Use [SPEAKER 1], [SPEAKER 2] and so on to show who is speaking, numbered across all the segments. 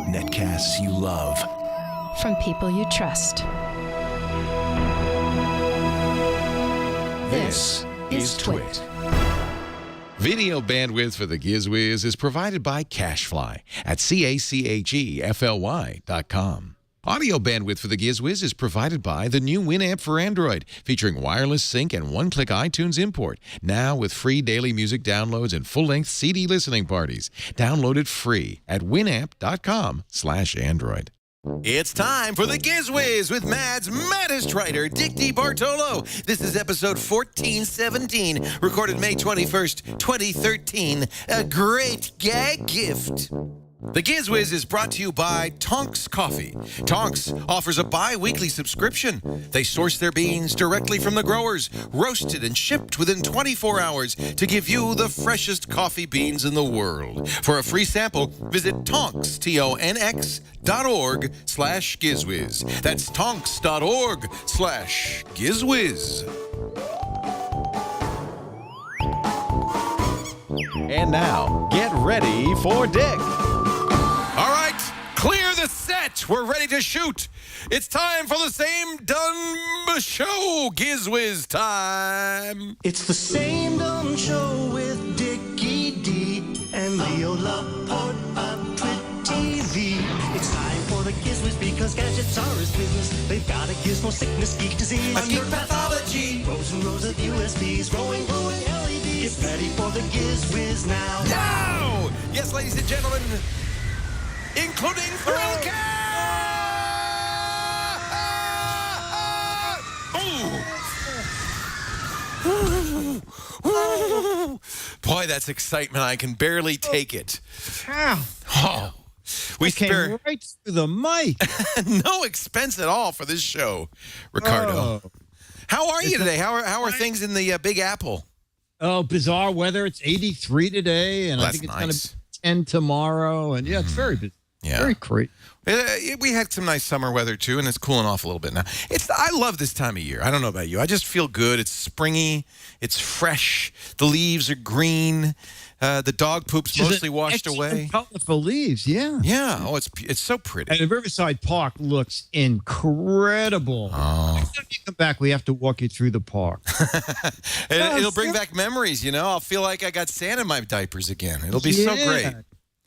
[SPEAKER 1] Netcasts you love.
[SPEAKER 2] From people you trust.
[SPEAKER 1] This is Twit.
[SPEAKER 3] Video bandwidth for the Giz Wiz is provided by CacheFly at CACHEFLY.com. Audio bandwidth for the Giz Wiz is provided by the new Winamp for Android, featuring wireless sync and one-click iTunes import. Now with free daily music downloads and full-length CD listening parties. Download it free at winamp.com/Android.
[SPEAKER 4] It's time for the Giz Wiz with Mad's maddest writer, Dick DiBartolo. This is episode 1417, recorded May 21st, 2013. A Great Gag Gift. The Giz Wiz is brought to you by Tonks Coffee. Tonks offers a bi-weekly subscription. They source their beans directly from the growers, roasted and shipped within 24 hours to give you the freshest coffee beans in the world. For a free sample, visit Tonks, TONX.org/GizWiz. That's Tonks.org/GizWiz.
[SPEAKER 1] And now, get ready for Dick.
[SPEAKER 4] All right, clear the set. We're ready to shoot. It's time for the same dumb show, Giz Wiz time.
[SPEAKER 5] It's the same dumb show with Dickie D and Leo Laporte on Twit TV. It's time for the Giz Wiz because gadgets are his business. They've got a gizmo sickness, geek disease,
[SPEAKER 4] A geek pathology.
[SPEAKER 5] rows and rows of USBs, growing, glowing LEDs. Get ready for the Giz Wiz now.
[SPEAKER 4] Now, yes, ladies and gentlemen, including Thrillcast! Ooh. Boy, that's excitement. I can barely take it.
[SPEAKER 6] Ow.
[SPEAKER 4] Oh, we
[SPEAKER 6] Came
[SPEAKER 4] spare
[SPEAKER 6] right through the mic.
[SPEAKER 4] no expense at all for this show, Ricardo.
[SPEAKER 6] Oh.
[SPEAKER 4] How are you today? How are things in the Big Apple?
[SPEAKER 6] Oh, bizarre weather. It's 83 today, and I
[SPEAKER 4] That's
[SPEAKER 6] think it's
[SPEAKER 4] nice.
[SPEAKER 6] going to be 10 tomorrow. And yeah, it's very busy.
[SPEAKER 4] Yeah.
[SPEAKER 6] Very great.
[SPEAKER 4] We had some nice summer weather too, and it's cooling off a little bit now. I love this time of year. I don't know about you. I just feel good. It's springy. It's fresh. The leaves are green. The dog poop's mostly washed away.
[SPEAKER 6] Colorful leaves, yeah.
[SPEAKER 4] Yeah. Oh, it's so pretty.
[SPEAKER 6] And the Riverside Park looks incredible.
[SPEAKER 4] Oh.
[SPEAKER 6] Next time you come back, we have to walk you through the park.
[SPEAKER 4] It'll bring back memories. I'll feel like I got sand in my diapers again. It'll be so great.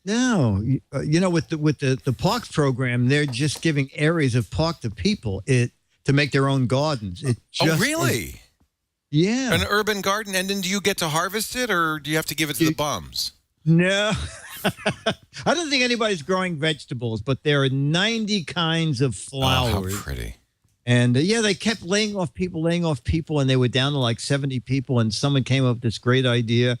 [SPEAKER 6] No, with the parks program, they're just giving areas of park to people to make their own gardens.
[SPEAKER 4] Oh, really?
[SPEAKER 6] Yeah.
[SPEAKER 4] An urban garden, and then do you get to harvest it, or do you have to give it to the bums?
[SPEAKER 6] No. I don't think anybody's growing vegetables, but there are 90 kinds of flowers.
[SPEAKER 4] Oh, how pretty.
[SPEAKER 6] And they kept laying off people, and they were down to like 70 people, and someone came up with this great idea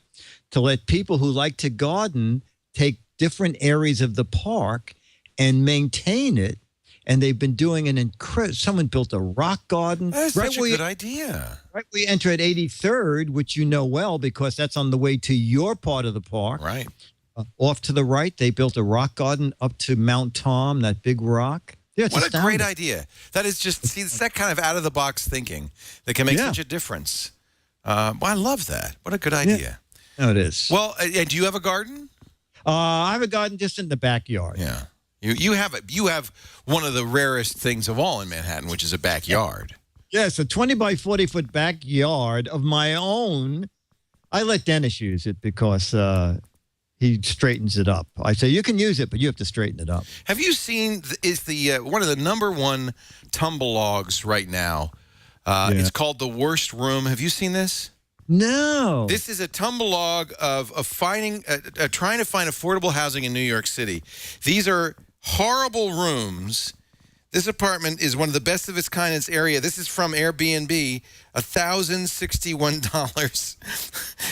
[SPEAKER 6] to let people who like to garden take different areas of the park and maintain it. And they've been doing an incredible. Someone built a rock garden.
[SPEAKER 4] That's such a good idea.
[SPEAKER 6] Right, we enter at 83rd, which you know well because that's on the way to your part of the park.
[SPEAKER 4] Right.
[SPEAKER 6] Off to the right, they built a rock garden up to Mount Tom, that big rock. Yeah, it's
[SPEAKER 4] what
[SPEAKER 6] astounding.
[SPEAKER 4] a great idea. That is just, it's that kind of out-of-the-box thinking that can make such a difference. Well, I love that. What a good idea.
[SPEAKER 6] No, it is.
[SPEAKER 4] Well, do you have a garden?
[SPEAKER 6] I have a garden just in the backyard.
[SPEAKER 4] Yeah. You have one of the rarest things of all in Manhattan, which is a backyard.
[SPEAKER 6] Yes, a 20 by 40 foot backyard of my own. I let Dennis use it because he straightens it up. I say, you can use it, but you have to straighten it up.
[SPEAKER 4] Have you seen, one of the #1 tumble logs right now? It's called The Worst Room. Have you seen this?
[SPEAKER 6] No.
[SPEAKER 4] This is a tumble log of trying to find affordable housing in New York City. These are horrible rooms. This apartment is one of the best of its kind in its area. This is from Airbnb, $1,061.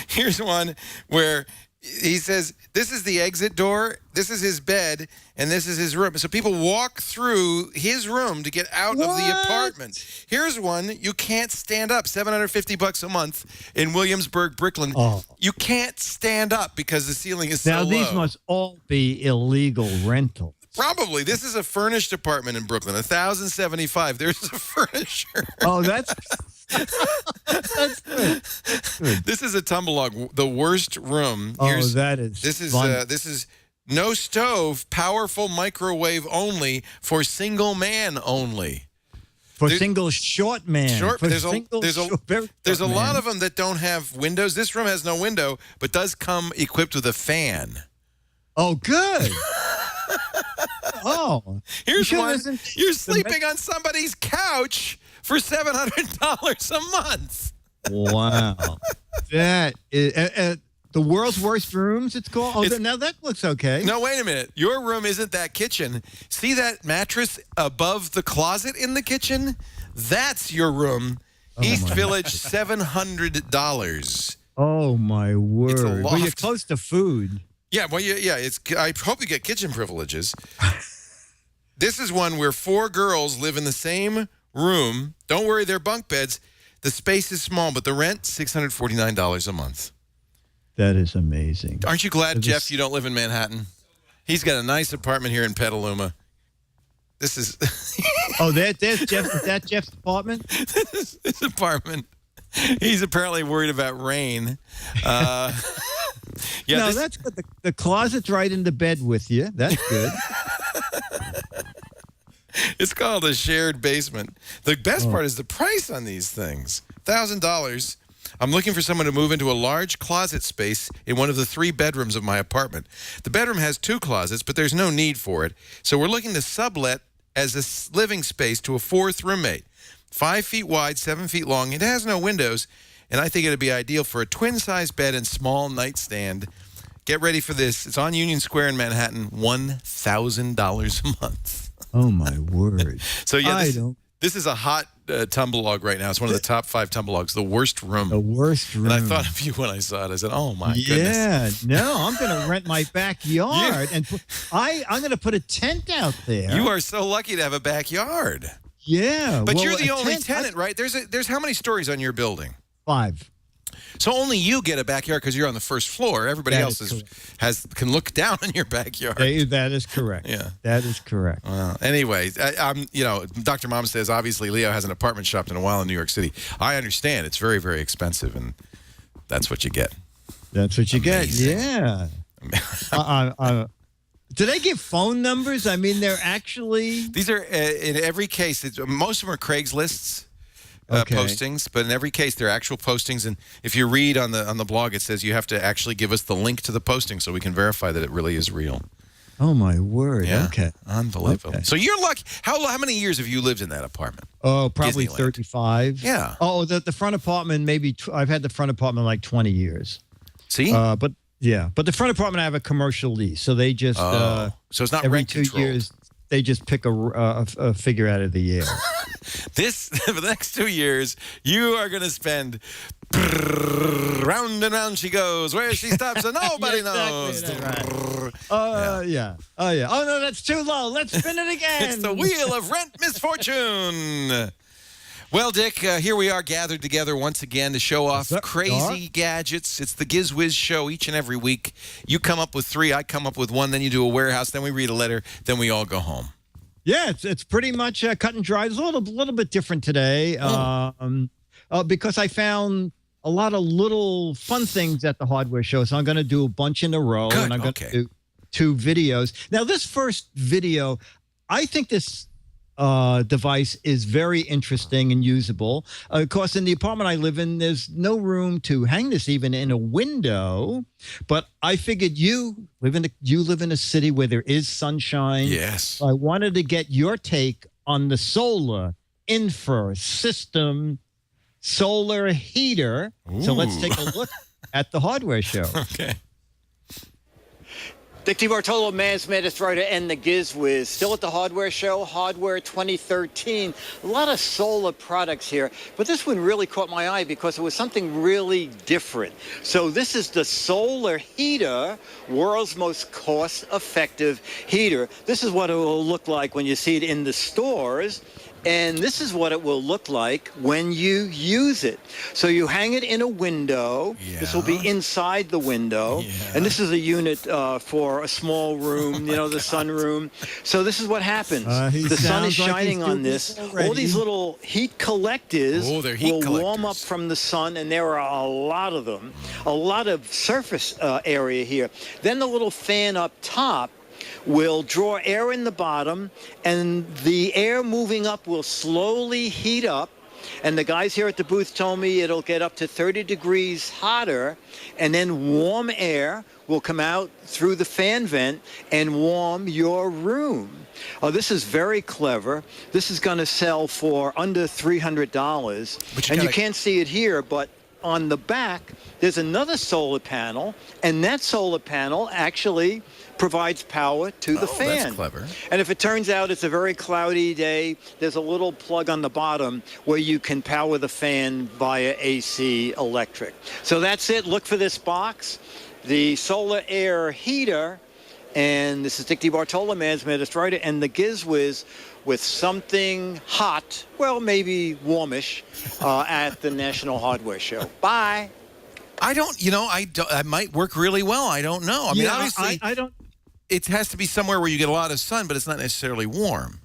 [SPEAKER 4] Here's one where he says, this is the exit door, this is his bed, and this is his room. So people walk through his room to get out of the apartment. Here's one, you can't stand up, $750 a month in Williamsburg, Brooklyn.
[SPEAKER 6] Oh.
[SPEAKER 4] You can't stand up because the ceiling is so
[SPEAKER 6] Now,
[SPEAKER 4] low.
[SPEAKER 6] these must all be illegal rentals.
[SPEAKER 4] Probably. This is a furnished apartment in Brooklyn, $1,075. There's a furniture.
[SPEAKER 6] Oh, that's that's good. Good.
[SPEAKER 4] This is a tumble log. The worst room.
[SPEAKER 6] Oh, that is
[SPEAKER 4] This is
[SPEAKER 6] fun.
[SPEAKER 4] this is No stove, powerful microwave only for single man only.
[SPEAKER 6] For single short man.
[SPEAKER 4] Short,
[SPEAKER 6] For
[SPEAKER 4] there's
[SPEAKER 6] single
[SPEAKER 4] a
[SPEAKER 6] very
[SPEAKER 4] there's a
[SPEAKER 6] short
[SPEAKER 4] lot
[SPEAKER 6] man.
[SPEAKER 4] of them that don't have windows. This room has no window, but does come equipped with a fan.
[SPEAKER 6] Oh, good. Oh.
[SPEAKER 4] Here's
[SPEAKER 6] You
[SPEAKER 4] one.
[SPEAKER 6] listen to
[SPEAKER 4] You're
[SPEAKER 6] the
[SPEAKER 4] sleeping on somebody's couch for $700 a month.
[SPEAKER 6] Wow. That is the world's worst rooms, it's called? Oh, now that looks okay.
[SPEAKER 4] No, wait a minute. Your room isn't that kitchen. See that mattress above the closet in the kitchen? That's your room. East Village, $700.
[SPEAKER 6] Oh, my word.
[SPEAKER 4] It's a
[SPEAKER 6] Well, you're
[SPEAKER 4] loft.
[SPEAKER 6] close to food.
[SPEAKER 4] Yeah, well, I hope you get kitchen privileges. This is one where 4 girls live in the same room. Don't worry, they're bunk beds. The space is small, but the rent, $649 a month.
[SPEAKER 6] That is amazing.
[SPEAKER 4] Aren't you glad,
[SPEAKER 6] This-
[SPEAKER 4] Jeff, you don't live in Manhattan? He's got a nice apartment here in Petaluma. This is
[SPEAKER 6] Oh, there's Jeff. Is that Jeff's apartment?
[SPEAKER 4] his apartment. He's apparently worried about rain. Yeah,
[SPEAKER 6] No, that's good. The closet's right in the bed with you. That's good.
[SPEAKER 4] it's called a shared basement. The best part is the price on these things. $1,000. I'm looking for someone to move into a large closet space in one of the 3 bedrooms of my apartment. The bedroom has 2 closets, but there's no need for it. So we're looking to sublet as a living space to a 4th roommate. 5 feet wide, 7 feet long. It has no windows, and I think it'd be ideal for a twin-size bed and small nightstand. Get ready for this. It's on Union Square in Manhattan, $1,000 a month.
[SPEAKER 6] Oh, my word.
[SPEAKER 4] So, yeah,
[SPEAKER 6] I don't.
[SPEAKER 4] this is a hot tumble log right now. It's one of the top 5 tumble logs, the worst room.
[SPEAKER 6] The worst room.
[SPEAKER 4] And I thought of you when I saw it. I said, oh, my goodness.
[SPEAKER 6] Yeah, no, I'm going to rent my backyard and I'm going to put a tent out there.
[SPEAKER 4] You are so lucky to have a backyard.
[SPEAKER 6] Yeah,
[SPEAKER 4] But
[SPEAKER 6] well,
[SPEAKER 4] you're the
[SPEAKER 6] a
[SPEAKER 4] only
[SPEAKER 6] tent-
[SPEAKER 4] tenant, right? There's how many stories on your building?
[SPEAKER 6] 5.
[SPEAKER 4] So only you get a backyard because you're on the first floor. Everybody
[SPEAKER 6] That
[SPEAKER 4] else
[SPEAKER 6] is
[SPEAKER 4] can look down on your backyard.
[SPEAKER 6] That is correct.
[SPEAKER 4] Yeah.
[SPEAKER 6] That is correct.
[SPEAKER 4] Well, anyway, I'm Dr. Mom says obviously Leo hasn't apartment shopped in a while in New York City. I understand it's very, very expensive, and that's what you get.
[SPEAKER 6] That's what you
[SPEAKER 4] Amazing.
[SPEAKER 6] get. Yeah. Do they give phone numbers? I mean, they're actually.
[SPEAKER 4] These are in every case. Most of them are Craigslist's
[SPEAKER 6] Okay.
[SPEAKER 4] postings, but in every case they're actual postings. And if you read on the blog, it says you have to actually give us the link to the posting so we can verify that it really is real.
[SPEAKER 6] Oh, my word.
[SPEAKER 4] Yeah,
[SPEAKER 6] Okay.
[SPEAKER 4] unbelievable.
[SPEAKER 6] Okay.
[SPEAKER 4] So you're lucky. How many years have you lived in that apartment?
[SPEAKER 6] Oh, probably
[SPEAKER 4] Disneyland.
[SPEAKER 6] 35.
[SPEAKER 4] Yeah.
[SPEAKER 6] Oh, the front apartment, maybe. I've had the front apartment like 20 years.
[SPEAKER 4] See,
[SPEAKER 6] But the front apartment, I have a commercial lease. So they just.
[SPEAKER 4] so it's not
[SPEAKER 6] every
[SPEAKER 4] rent
[SPEAKER 6] 2
[SPEAKER 4] controlled.
[SPEAKER 6] years, they just pick a figure out of the air.
[SPEAKER 4] This for the next 2 years, you are going to spend. Round and round she goes. Where she stops, and nobody knows.
[SPEAKER 6] Right. Yeah. Oh, yeah. Oh, no, that's too low. Let's spin it again.
[SPEAKER 4] It's the wheel of rent misfortune. Well, Dick, here we are gathered together once again to show off
[SPEAKER 6] up,
[SPEAKER 4] crazy gadgets. It's the Giz Wiz show each and every week. You come up with 3, I come up with 1, then you do a warehouse, then we read a letter, then we all go home.
[SPEAKER 6] Yeah, it's pretty much cut and dry. It's a little bit different today because I found a lot of little fun things at the hardware show. So I'm going to do a bunch in a row,
[SPEAKER 4] Good,
[SPEAKER 6] and I'm going
[SPEAKER 4] okay.
[SPEAKER 6] to do 2 videos. Now, this first video, I think this device is very interesting and usable. Of course, in the apartment I live in, there's no room to hang this even in a window. But I figured you live in a city where there is sunshine.
[SPEAKER 4] Yes.
[SPEAKER 6] So I wanted to get your take on the solar infra system solar heater. So let's take a look at the hardware show.
[SPEAKER 4] Okay.
[SPEAKER 6] Dick DeBartolo, Man's Maddest Writer, and the Giz Wiz. Still at the hardware show, Hardware 2013. A lot of solar products here, but this one really caught my eye because it was something really different. So this is the solar heater, world's most cost-effective heater. This is what it will look like when you see it in the stores. And this is what it will look like when you use it. So you hang it in a window. This will be inside the window. And this is a unit for a small room, the sunroom. So this is what happens. The sun is shining on this. All these little heat collectors will warm up from the sun, and there are a lot of them. A lot of surface area here. Then the little fan up top will draw air in the bottom, and the air moving up will slowly heat up. And the guys here at the booth told me it'll get up to 30 degrees hotter, and then warm air will come out through the fan vent and warm your room. Oh, this is very clever. This is going to sell for under $300. And you can't see it here, but on the back, there's another solar panel, and that solar panel actually provides power to the fan.
[SPEAKER 4] That's clever.
[SPEAKER 6] And if it turns out it's a very cloudy day, there's a little plug on the bottom where you can power the fan via AC electric. So that's it. Look for this box. The solar air heater, and this is Dick DeBartolo, Man's Maddest Writer, and the Giz Wiz with something hot, well, maybe warmish, at the National Hardware Show. Bye.
[SPEAKER 4] I don't, I might work really well. I don't know. I mean, obviously,
[SPEAKER 6] I don't.
[SPEAKER 4] It has to be somewhere where you get a lot of sun, but it's not necessarily warm.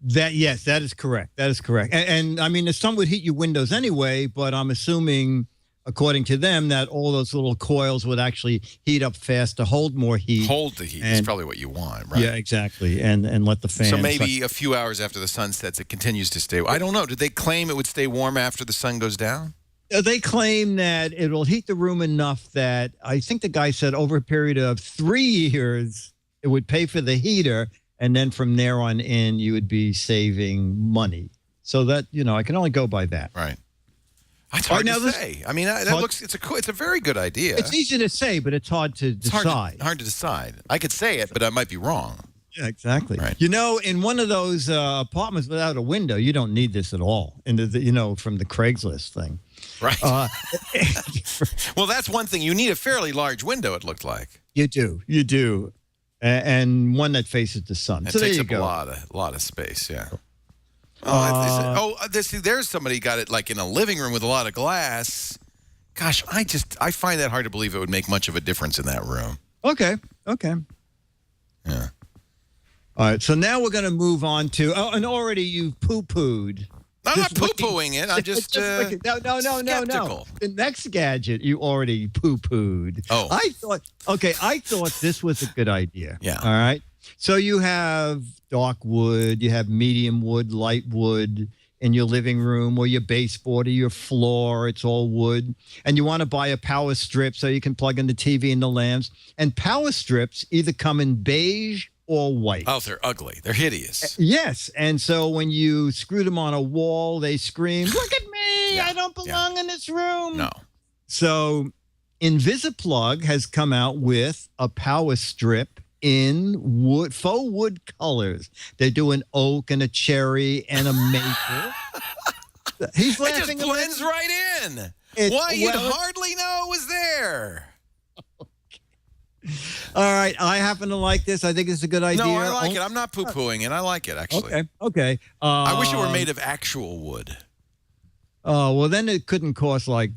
[SPEAKER 6] Yes, that is correct. That is correct. And I mean, the sun would heat your windows anyway, but I'm assuming, according to them, that all those little coils would actually heat up fast to hold more heat.
[SPEAKER 4] Hold the heat is probably what you want, right?
[SPEAKER 6] Yeah, exactly. And let the fan.
[SPEAKER 4] So maybe a few hours after the sun sets, it continues to stay. I don't know. Did they claim it would stay warm after the sun goes down?
[SPEAKER 6] They claim that it'll heat the room enough that I think the guy said over a period of 3 years, it would pay for the heater. And then from there on in, you would be saving money. So that, I can only go by that.
[SPEAKER 4] Right. It's hard to say. I mean, it's a very good idea.
[SPEAKER 6] It's easy to say, but it's hard to decide.
[SPEAKER 4] Hard to decide. I could say it, but I might be wrong.
[SPEAKER 6] Yeah, exactly.
[SPEAKER 4] Right.
[SPEAKER 6] In one of those apartments without a window, you don't need this at all. And from the Craigslist thing.
[SPEAKER 4] Right. Well, that's one thing. You need a fairly large window, it looked like.
[SPEAKER 6] You do. And one that faces the sun.
[SPEAKER 4] It
[SPEAKER 6] so
[SPEAKER 4] takes
[SPEAKER 6] there you
[SPEAKER 4] up
[SPEAKER 6] go.
[SPEAKER 4] a lot of space, yeah. There's somebody got it like in a living room with a lot of glass. Gosh, I find that hard to believe it would make much of a difference in that room.
[SPEAKER 6] Okay.
[SPEAKER 4] Yeah.
[SPEAKER 6] All right, so now we're going to move on to, and already you've poo-pooed.
[SPEAKER 4] I'm not poo-pooing it. I'm just
[SPEAKER 6] No. The next gadget you already poo-pooed.
[SPEAKER 4] Oh.
[SPEAKER 6] I thought this was a good idea.
[SPEAKER 4] Yeah.
[SPEAKER 6] All right. So you have dark wood, you have medium wood, light wood in your living room or your baseboard or your floor. It's all wood. And you want to buy a power strip so you can plug in the TV and the lamps. And power strips either come in beige or white.
[SPEAKER 4] Oh, they're ugly. They're hideous.
[SPEAKER 6] Yes. And so when you screw them on a wall, they scream, "Look at me.
[SPEAKER 4] Yeah.
[SPEAKER 6] I don't belong in this room."
[SPEAKER 4] No.
[SPEAKER 6] So Invisiplug has come out with a power strip in wood, faux wood colors. They do an oak and a cherry and a maple. He's laughing.
[SPEAKER 4] It just blends right in. You'd hardly know it was there.
[SPEAKER 6] All right, I happen to like this. I think it's a good idea.
[SPEAKER 4] No, I like it. I'm not poo-pooing it. I like it, actually.
[SPEAKER 6] Okay.
[SPEAKER 4] I wish it were made of actual wood.
[SPEAKER 6] Oh, well, then it couldn't cost like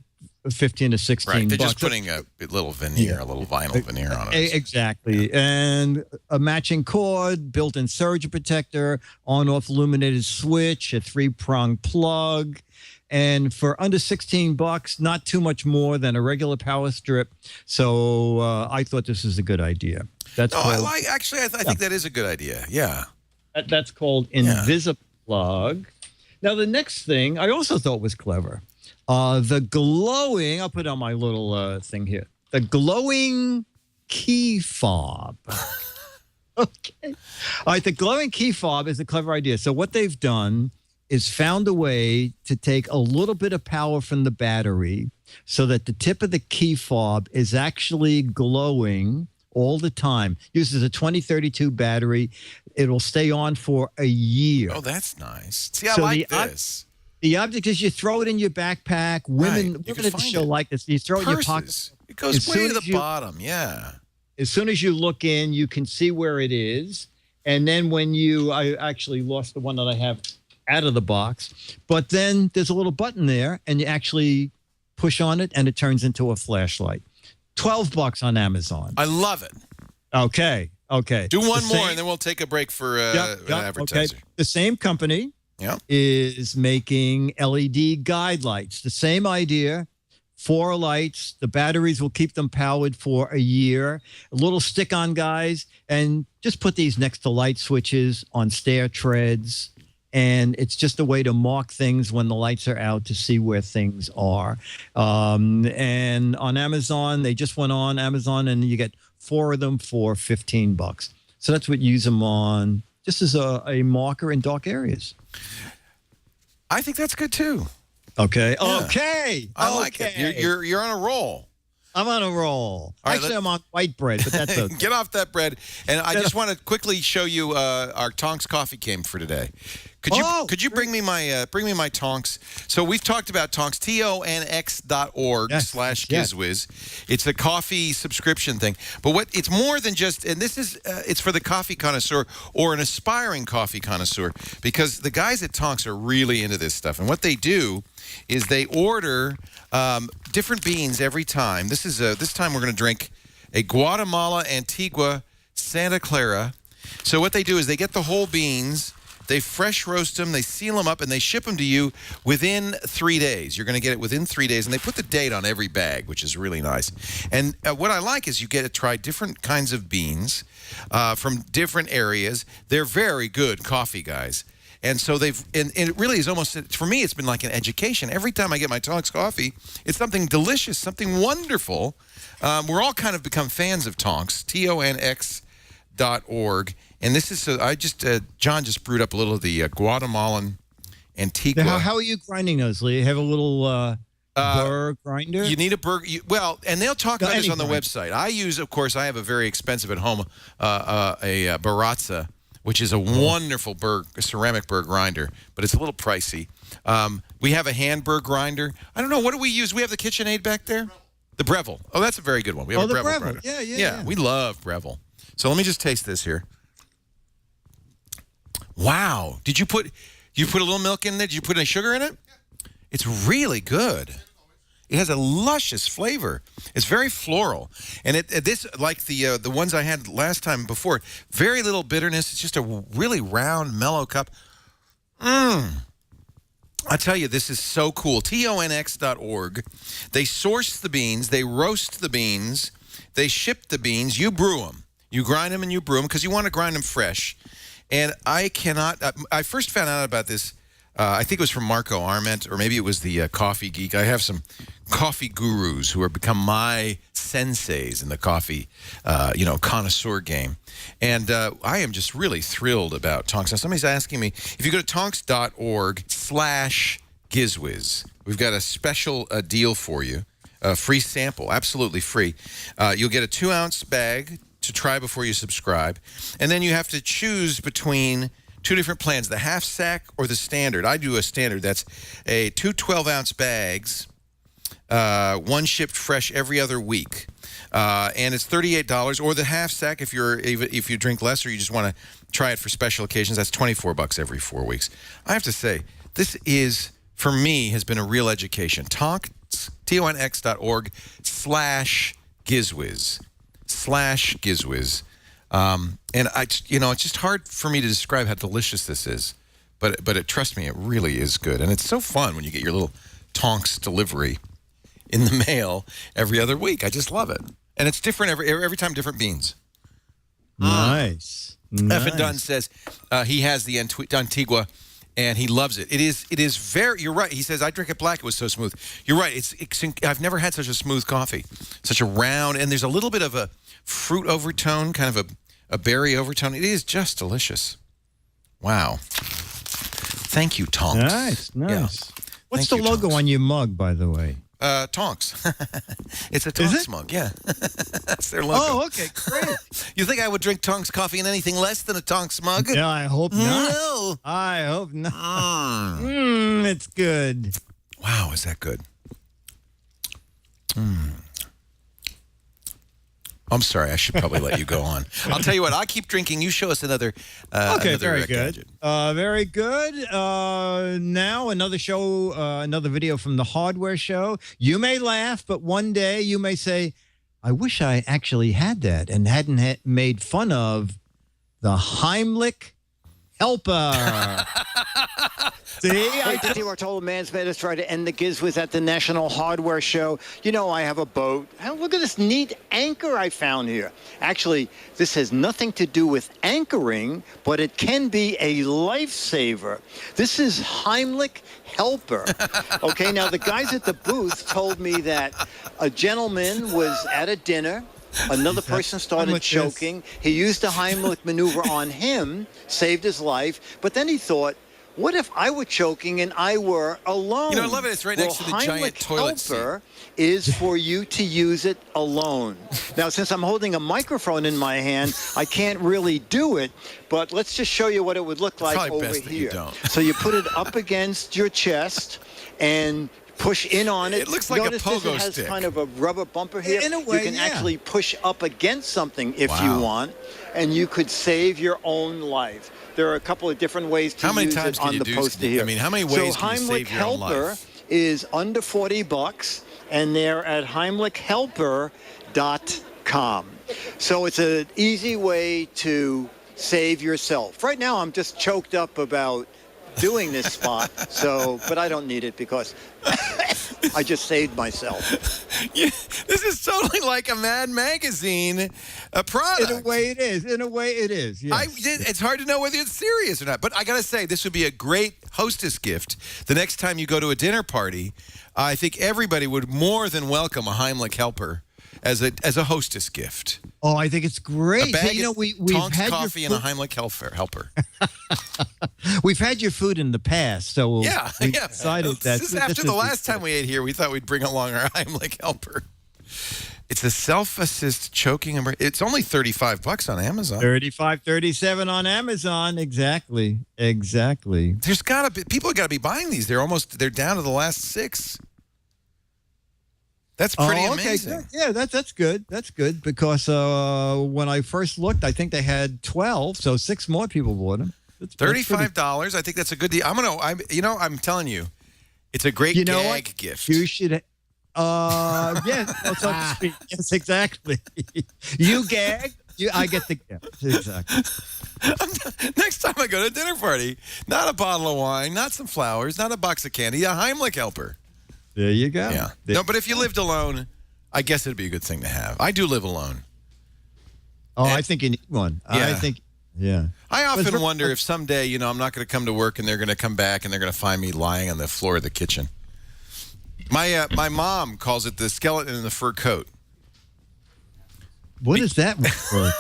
[SPEAKER 6] 15 to 16
[SPEAKER 4] Right, they're
[SPEAKER 6] bucks.
[SPEAKER 4] just putting a little veneer, a little vinyl veneer on it.
[SPEAKER 6] Exactly. Yeah. And a matching cord, built-in surge protector, on-off illuminated switch, a 3-prong plug. And for under 16 bucks, not too much more than a regular power strip. So I thought this is a good idea.
[SPEAKER 4] I think that is a good idea. Yeah.
[SPEAKER 6] That's called Invisiplug. Now, the next thing I also thought was clever. The glowing, I'll put on my little thing here. The glowing key fob. Okay. All right, the glowing key fob is a clever idea. So what they've done is found a way to take a little bit of power from the battery so that the tip of the key fob is actually glowing all the time. Uses a 2032 battery. It'll stay on for a year.
[SPEAKER 4] Oh, that's nice. See, I like this.
[SPEAKER 6] The object is you throw it in your backpack. Women at the show like this. You throw it in your pocket.
[SPEAKER 4] It goes way to the bottom, yeah.
[SPEAKER 6] As soon as you look in, you can see where it is. And then when I actually lost the one that I have out of the box. But then there's a little button there, and you actually push on it, and it turns into a flashlight. $12 on Amazon.
[SPEAKER 4] I love it.
[SPEAKER 6] Okay.
[SPEAKER 4] Do one more, and then we'll take a break for an advertiser.
[SPEAKER 6] Okay. The same company
[SPEAKER 4] Yeah.
[SPEAKER 6] is making LED guide lights. The same idea. 4 lights. The batteries will keep them powered for a year. A little stick-on guys, and just put these next to light switches on stair treads. And it's just a way to mark things when the lights are out to see where things are. And on Amazon, they just went on Amazon, and you get 4 of them for $15. So that's what you use them on, just as a marker in dark areas.
[SPEAKER 4] I think that's good too.
[SPEAKER 6] Okay.
[SPEAKER 4] Yeah.
[SPEAKER 6] Okay.
[SPEAKER 4] I like it. You're on a roll.
[SPEAKER 6] I'm on a roll.
[SPEAKER 4] All right,
[SPEAKER 6] Actually, I'm on white bread, but that's okay.
[SPEAKER 4] Get off that bread. And I just want to quickly show you our Tonks coffee came for today. Could you bring me my Tonks? So we've talked about Tonks, tonx.org /Giz Wiz. It's a coffee subscription thing. But it's more than just, and this is, it's for the coffee connoisseur or an aspiring coffee connoisseur, because the guys at Tonks are really into this stuff. And what they do is they order different beans every time. This time we're going to drink a Guatemala Antigua Santa Clara. So what they do is they get the whole beans, they fresh roast them, they seal them up, and they ship them to you within 3 days. You're going to get it within 3 days, and they put the date on every bag, which is really nice. And what I like is you get to try different kinds of beans from different areas. They're very good coffee guys. And so and it really is almost, for me, it's been like an education. Every time I get my Tonks coffee, it's something delicious, something wonderful. We're all kind of become fans of Tonks, tonx.org. And this is, John just brewed up a little of the Guatemalan Antigua.
[SPEAKER 6] Now, how are you grinding those, Lee? You have a little burr grinder?
[SPEAKER 4] You need a burr. And they'll talk about this on the website. I have a very expensive at home, a Baratza, which is a wonderful ceramic burr grinder, but it's a little pricey. We have a hand burr grinder. I don't know, what do we use? We have the KitchenAid back there? The Breville. Oh, that's a very good one. We have a Breville grinder. Yeah, we love Breville. So let me just taste this here. Wow. Did you put a little milk in there? Did you put any sugar in it? It's really good. It has a luscious flavor. It's very floral. And this, like the ones I had last time before, very little bitterness. It's just a really round, mellow cup. I tell you, this is so cool. tonx.org. They source the beans. They roast the beans. They ship the beans. You brew them. You grind them and you brew them because you want to grind them fresh. And I first found out about this, I think it was from Marco Arment, or maybe it was the Coffee Geek. I have some coffee gurus who have become my senseis in the coffee, connoisseur game. And I am just really thrilled about Tonks. Now, somebody's asking me, if you go to tonks.org /Giz Wiz, we've got a special deal for you, a free sample, absolutely free. You'll get a 2-ounce bag to try before you subscribe. And then you have to choose between 2 different plans, the half sack or the standard. I do a standard. That's two 12-ounce bags, one shipped fresh every other week. And it's $38, or the half sack if you drink less or you just want to try it for special occasions. That's $24 every 4 weeks. I have to say, this is, for me, has been a real education. tonx.org /Giz Wiz. /Giz Wiz. And it's just hard for me to describe how delicious this is, but trust me, it really is good. And it's so fun when you get your little Tonks delivery in the mail every other week. I just love it. And it's different every time, different beans.
[SPEAKER 6] Nice.
[SPEAKER 4] F. Dunn says he has the Antigua and he loves it. It is very, you're right. He says, I drink it black. It was so smooth. You're right. I've never had such a smooth coffee, such a round, and there's a little bit of a fruit overtone, kind of a berry overtone. It is just delicious. Wow. Thank you, Tonks.
[SPEAKER 6] Nice. Yeah. What's
[SPEAKER 4] Thank
[SPEAKER 6] the
[SPEAKER 4] you,
[SPEAKER 6] logo
[SPEAKER 4] Tonks.
[SPEAKER 6] on your mug, by the way?
[SPEAKER 4] Tonks. It's a Tonks mug, yeah. That's their logo.
[SPEAKER 6] Oh, okay, great.
[SPEAKER 4] You think I would drink Tonks coffee in anything less than a Tonks mug?
[SPEAKER 6] Yeah, I hope not.
[SPEAKER 4] No.
[SPEAKER 6] I hope not. It's good.
[SPEAKER 4] Wow, is that good? I'm sorry. I should probably let you go on. I'll tell you what. I'll keep drinking. You show us another.
[SPEAKER 6] Okay,
[SPEAKER 4] another,
[SPEAKER 6] very good.
[SPEAKER 4] gadget.
[SPEAKER 6] Very good. Now another show, another video from the hardware show. You may laugh, but one day you may say, I wish I actually had that and hadn't made fun of the Heimlich helper. See, I did you are told man's made us try to end the Giz Wiz at the National Hardware Show. You know, I have a boat. Look at this neat anchor I found here. Actually, this has nothing to do with anchoring, but it can be a lifesaver. This is Heimlich helper. Okay, now the guys at the booth told me that a gentleman was at a dinner. Another person started choking. He used the Heimlich maneuver on him, saved his life, but then he thought, what if I were choking and I were alone?
[SPEAKER 4] You know, I love it. It's right next to the giant toilet
[SPEAKER 6] seat. Is for you to use it alone. Now, since I'm holding a microphone in my hand, I can't really do it, but let's just show you what it would look like over
[SPEAKER 4] best that
[SPEAKER 6] here.
[SPEAKER 4] you don't.
[SPEAKER 6] So you put it up against your chest and push in on it.
[SPEAKER 4] It looks like
[SPEAKER 6] Notice
[SPEAKER 4] a pogo
[SPEAKER 6] it has
[SPEAKER 4] stick.
[SPEAKER 6] Kind of a rubber bumper here. In a way, you can actually push up against something if you
[SPEAKER 4] Wow.
[SPEAKER 6] want, and you could save your own life. There are a couple of different ways to
[SPEAKER 4] How many
[SPEAKER 6] use
[SPEAKER 4] times
[SPEAKER 6] it
[SPEAKER 4] can
[SPEAKER 6] on
[SPEAKER 4] you
[SPEAKER 6] the
[SPEAKER 4] do?
[SPEAKER 6] poster here.
[SPEAKER 4] I mean, how many ways
[SPEAKER 6] so
[SPEAKER 4] can you
[SPEAKER 6] Heimlich
[SPEAKER 4] save your own
[SPEAKER 6] helper
[SPEAKER 4] life?
[SPEAKER 6] is under $40, and they're at HeimlichHelper.com. So it's an easy way to save yourself. Right now, I'm just choked up about doing this spot, but I don't need it because I just saved myself.
[SPEAKER 4] Yeah, this is totally like a Mad Magazine product.
[SPEAKER 6] In a way, it is. In a way, it is. Yes.
[SPEAKER 4] It's hard to know whether it's serious or not. But I got to say, this would be a great hostess gift. The next time you go to a dinner party, I think everybody would more than welcome a Heimlich helper as a hostess gift.
[SPEAKER 6] Oh, I think it's great.
[SPEAKER 4] A bag
[SPEAKER 6] Hey,
[SPEAKER 4] of
[SPEAKER 6] we've
[SPEAKER 4] Tonks
[SPEAKER 6] had
[SPEAKER 4] coffee
[SPEAKER 6] your
[SPEAKER 4] and a Heimlich helper.
[SPEAKER 6] We've had your food in the past, so
[SPEAKER 4] Yeah,
[SPEAKER 6] we
[SPEAKER 4] yeah.
[SPEAKER 6] decided that
[SPEAKER 4] This is after the last time we ate here, we thought we'd bring along our Heimlich helper. It's a self-assist choking. It's only $35 on Amazon.
[SPEAKER 6] 37 on Amazon. Exactly.
[SPEAKER 4] There's got to be people got to be buying these. They're down to the last 6. That's pretty amazing.
[SPEAKER 6] Good. Yeah, that's good. That's good because when I first looked, I think they had 12, so 6 more people bought them.
[SPEAKER 4] $35. I think that's a good deal. I'm telling you, it's a great gag gift.
[SPEAKER 6] You should. Yes, so to speak. Yes, exactly. You gag, I get the gift. Exactly.
[SPEAKER 4] Next time I go to a dinner party, not a bottle of wine, not some flowers, not a box of candy, a Heimlich helper.
[SPEAKER 6] There you go.
[SPEAKER 4] Yeah. No, but if you lived alone, I guess it'd be a good thing to have. I do live alone.
[SPEAKER 6] Oh, I think you need one.
[SPEAKER 4] Yeah.
[SPEAKER 6] I think. Yeah.
[SPEAKER 4] I often wonder if someday, I'm not going to come to work and they're going to come back and they're going to find me lying on the floor of the kitchen. My mom calls it the skeleton in the fur coat.
[SPEAKER 6] What is that for?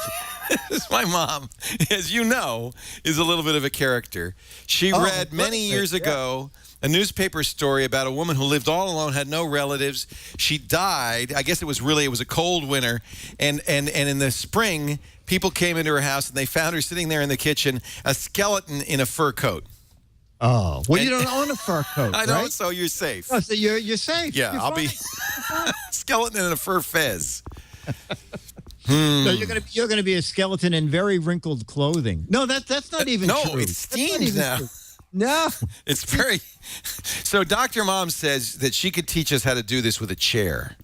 [SPEAKER 4] My mom, as you know, is a little bit of a character. She read many years ago a newspaper story about a woman who lived all alone, had no relatives. She died. I guess it was a cold winter. And in the spring, people came into her house and they found her sitting there in the kitchen, a skeleton in a fur coat.
[SPEAKER 6] Oh, well, you don't own a fur coat,
[SPEAKER 4] I know,
[SPEAKER 6] right?
[SPEAKER 4] so you're safe.
[SPEAKER 6] Oh, so you're safe.
[SPEAKER 4] Yeah,
[SPEAKER 6] You're
[SPEAKER 4] I'll be skeleton in a fur fez.
[SPEAKER 6] So you're gonna be a skeleton in very wrinkled clothing. No, that's not even true.
[SPEAKER 4] No, it steams now.
[SPEAKER 6] True. No,
[SPEAKER 4] it's very. So Dr. Mom says that she could teach us how to do this with a chair.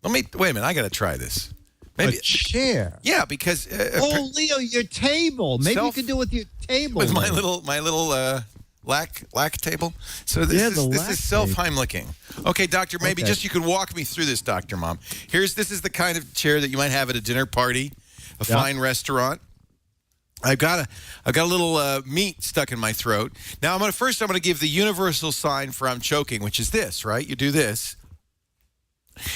[SPEAKER 4] Wait a minute. I got to try this. Maybe
[SPEAKER 6] a chair.
[SPEAKER 4] Yeah, because
[SPEAKER 6] Leo, your table. Maybe you could do it with your table.
[SPEAKER 4] With my little lack table. So this is self-Heimliching. Okay, doctor, maybe just you could walk me through this, Dr. Mom. This is the kind of chair that you might have at a dinner party, a fine restaurant. I've got a little meat stuck in my throat. Now I'm going to give the universal sign for I'm choking, which is this, right? You do this.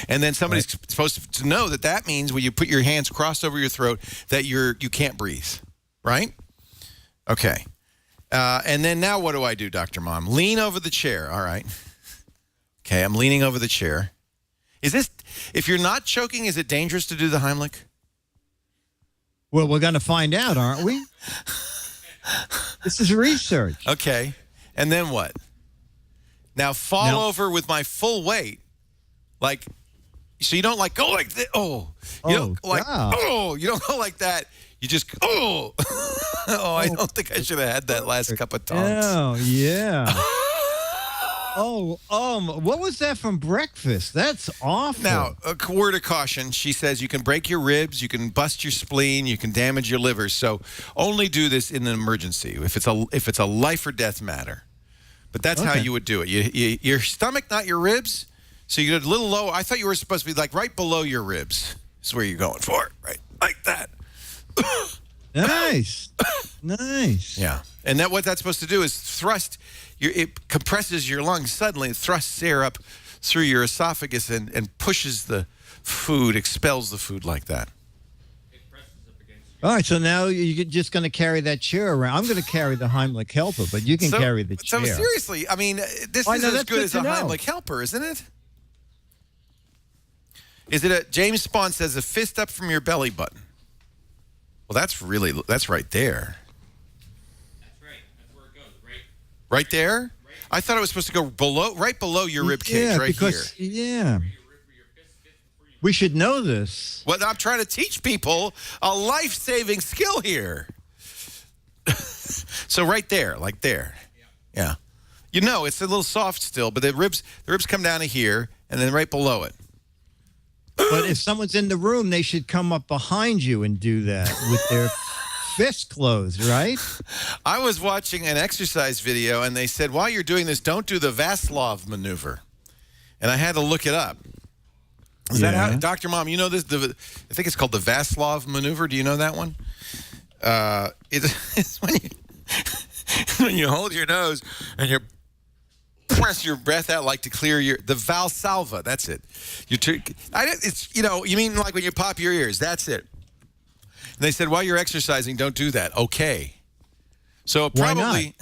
[SPEAKER 4] And then somebody's supposed to know that means when you put your hands crossed over your throat that you can't breathe, right? Okay. And then now what do I do, Dr. Mom? Lean over the chair. All right. Okay, I'm leaning over the chair. If you're not choking, is it dangerous to do the Heimlich?
[SPEAKER 6] Well, we're going to find out, aren't we? This is research.
[SPEAKER 4] Okay. And then what? Now fall over with my full weight. Like, So you don't like go like this. Oh, you don't like
[SPEAKER 6] God.
[SPEAKER 4] you don't go like that. You just I don't think I should have had that last cup of tongs.
[SPEAKER 6] Oh, yeah. What was that from breakfast? That's awful.
[SPEAKER 4] Now, a word of caution. She says you can break your ribs, you can bust your spleen, you can damage your liver. So only do this in an emergency if it's a life or death matter. But that's how you would do it. Your stomach, not your ribs. So you get a little low. I thought you were supposed to be like right below your ribs. Is where you're going for, right? Like that.
[SPEAKER 6] Nice.
[SPEAKER 4] Yeah. And what that's supposed to do is thrust. It compresses your lungs suddenly. It thrusts air up through your esophagus and pushes the food, expels the food like that.
[SPEAKER 6] All right, so now you're just going to carry that chair around. I'm going to carry the Heimlich helper, but you can carry the chair.
[SPEAKER 4] So seriously, I mean, this is as good as a Heimlich helper, isn't it? Is it James Spawn says a fist up from your belly button. Well, that's right there.
[SPEAKER 7] That's right. That's where it goes,
[SPEAKER 4] Right there? I thought it was supposed to go right below your rib cage, here.
[SPEAKER 6] Yeah. We should know this.
[SPEAKER 4] Well, I'm trying to teach people a life-saving skill here. So right there, like there. Yeah. You know, it's a little soft still, but the ribs come down to here and then right below it.
[SPEAKER 6] But if someone's in the room, they should come up behind you and do that with their fist closed, right?
[SPEAKER 4] I was watching an exercise video, and they said, while you're doing this, don't do the Vaslov maneuver. And I had to look it up. Is that how, Dr. Mom, you know this? I think it's called the Vaslov maneuver. Do you know that one? It's when you hold your nose and you press your breath out like to clear the Valsalva. That's it. You mean like when you pop your ears. That's it. And they said, while you're exercising, don't do that. Okay. So probably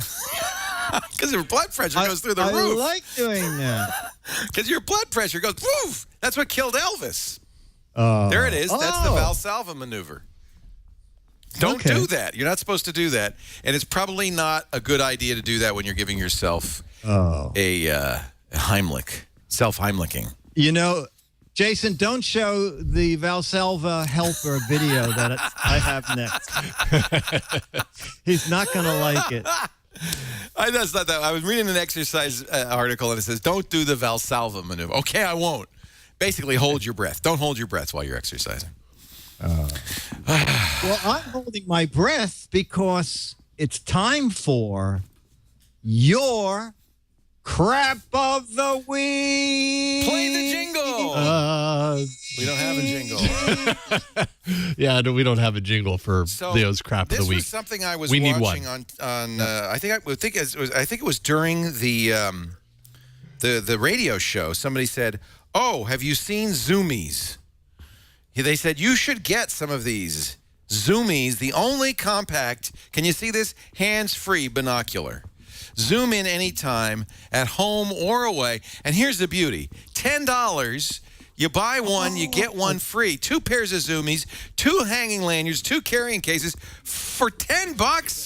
[SPEAKER 4] because your blood pressure goes through the roof.
[SPEAKER 6] I like doing that.
[SPEAKER 4] Because your blood pressure goes, woof. That's what killed Elvis. There it is. That's the Valsalva maneuver. Don't do that. You're not supposed to do that. And it's probably not a good idea to do that when you're giving yourself a Heimlich, self-Heimliching.
[SPEAKER 6] You know, Jason, don't show the Valsalva helper video that I have next. He's not going to like it.
[SPEAKER 4] That's not that. I was reading an exercise article, and it says, don't do the Valsalva maneuver. Okay, I won't. Basically, hold your breath. Don't hold your breath while you're exercising.
[SPEAKER 6] Well, I'm holding my breath because it's time for your crap of the week.
[SPEAKER 4] Play the jingle. We don't have a jingle.
[SPEAKER 8] Yeah, no, we don't have a jingle for Leo's crap of the week.
[SPEAKER 4] This was something I was watching on. I think it was during the radio show. Somebody said, "Oh, have you seen Zoomies?" They said you should get some of these Zoomies, the only compact. Can you see this? Hands-free binocular. Zoom in anytime, at home or away. And here's the beauty: $10. You buy one, you get one free. 2 pairs of Zoomies, 2 hanging lanyards, 2 carrying cases for $10.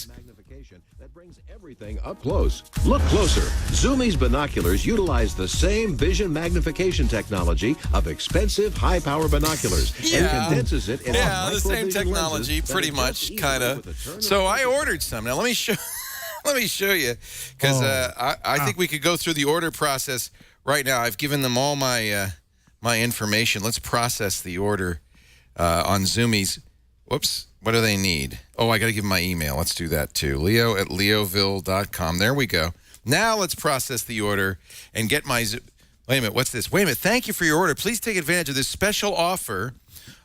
[SPEAKER 9] Magnification that brings everything up close. Look closer. Zoomies binoculars utilize the same vision magnification technology of expensive high-power binoculars and condenses it into
[SPEAKER 4] the same technology, pretty much, kind of. So I ordered some. Now let me show. Let me show you, because I think we could go through the order process right now. I've given them all my my information. Let's process the order on Zoomies. Whoops. What do they need? Oh, I got to give them my email. Let's do that, too. leo@leoville.com. There we go. Now let's process the order and get my... Wait a minute. What's this? Wait a minute. Thank you for your order. Please take advantage of this special offer.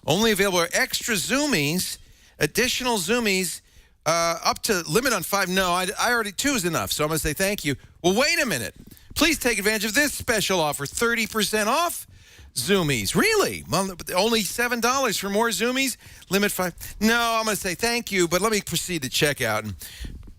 [SPEAKER 4] Only available are extra Zoomies, additional Zoomies, up to limit on 5. No, I already 2 is enough, so I'm going to say thank you. Well, wait a minute. Please take advantage of this special offer, 30% off Zoomies. Really? Well, only $7 for more Zoomies? Limit 5. No, I'm going to say thank you, but let me proceed to checkout.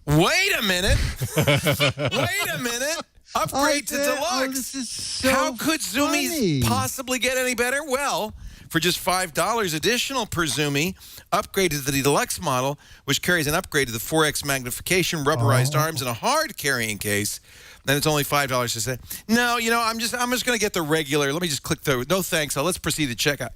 [SPEAKER 4] Wait a minute. Wait a minute. Upgrade to deluxe.
[SPEAKER 6] This is so
[SPEAKER 4] How could Zoomies
[SPEAKER 6] funny.
[SPEAKER 4] possibly get any better? Well, for just $5 additional per Zoomie. Upgrade to the deluxe model, which carries an upgrade to the 4X magnification, rubberized arms, and a hard carrying case. Then it's only $5 to say, no, I'm just going to get the regular. Let me just click through. No thanks. So let's proceed to checkout.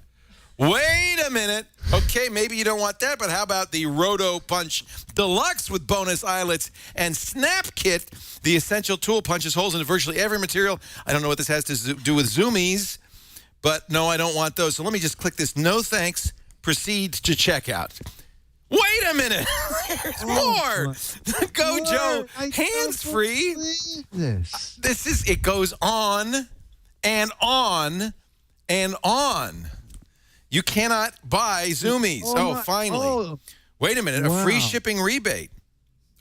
[SPEAKER 4] Wait a minute. Okay, maybe you don't want that, but how about the Roto Punch Deluxe with bonus eyelets and Snap Kit? The essential tool punches holes into virtually every material. I don't know what this has to do with Zoomies, but no, I don't want those. So let me just click this. No thanks. Proceed to checkout. Wait a minute. There's more. Go, Joe. Hands-free. It goes on and on and on. You cannot buy Zoomies. Finally. Wait a minute. A free shipping rebate.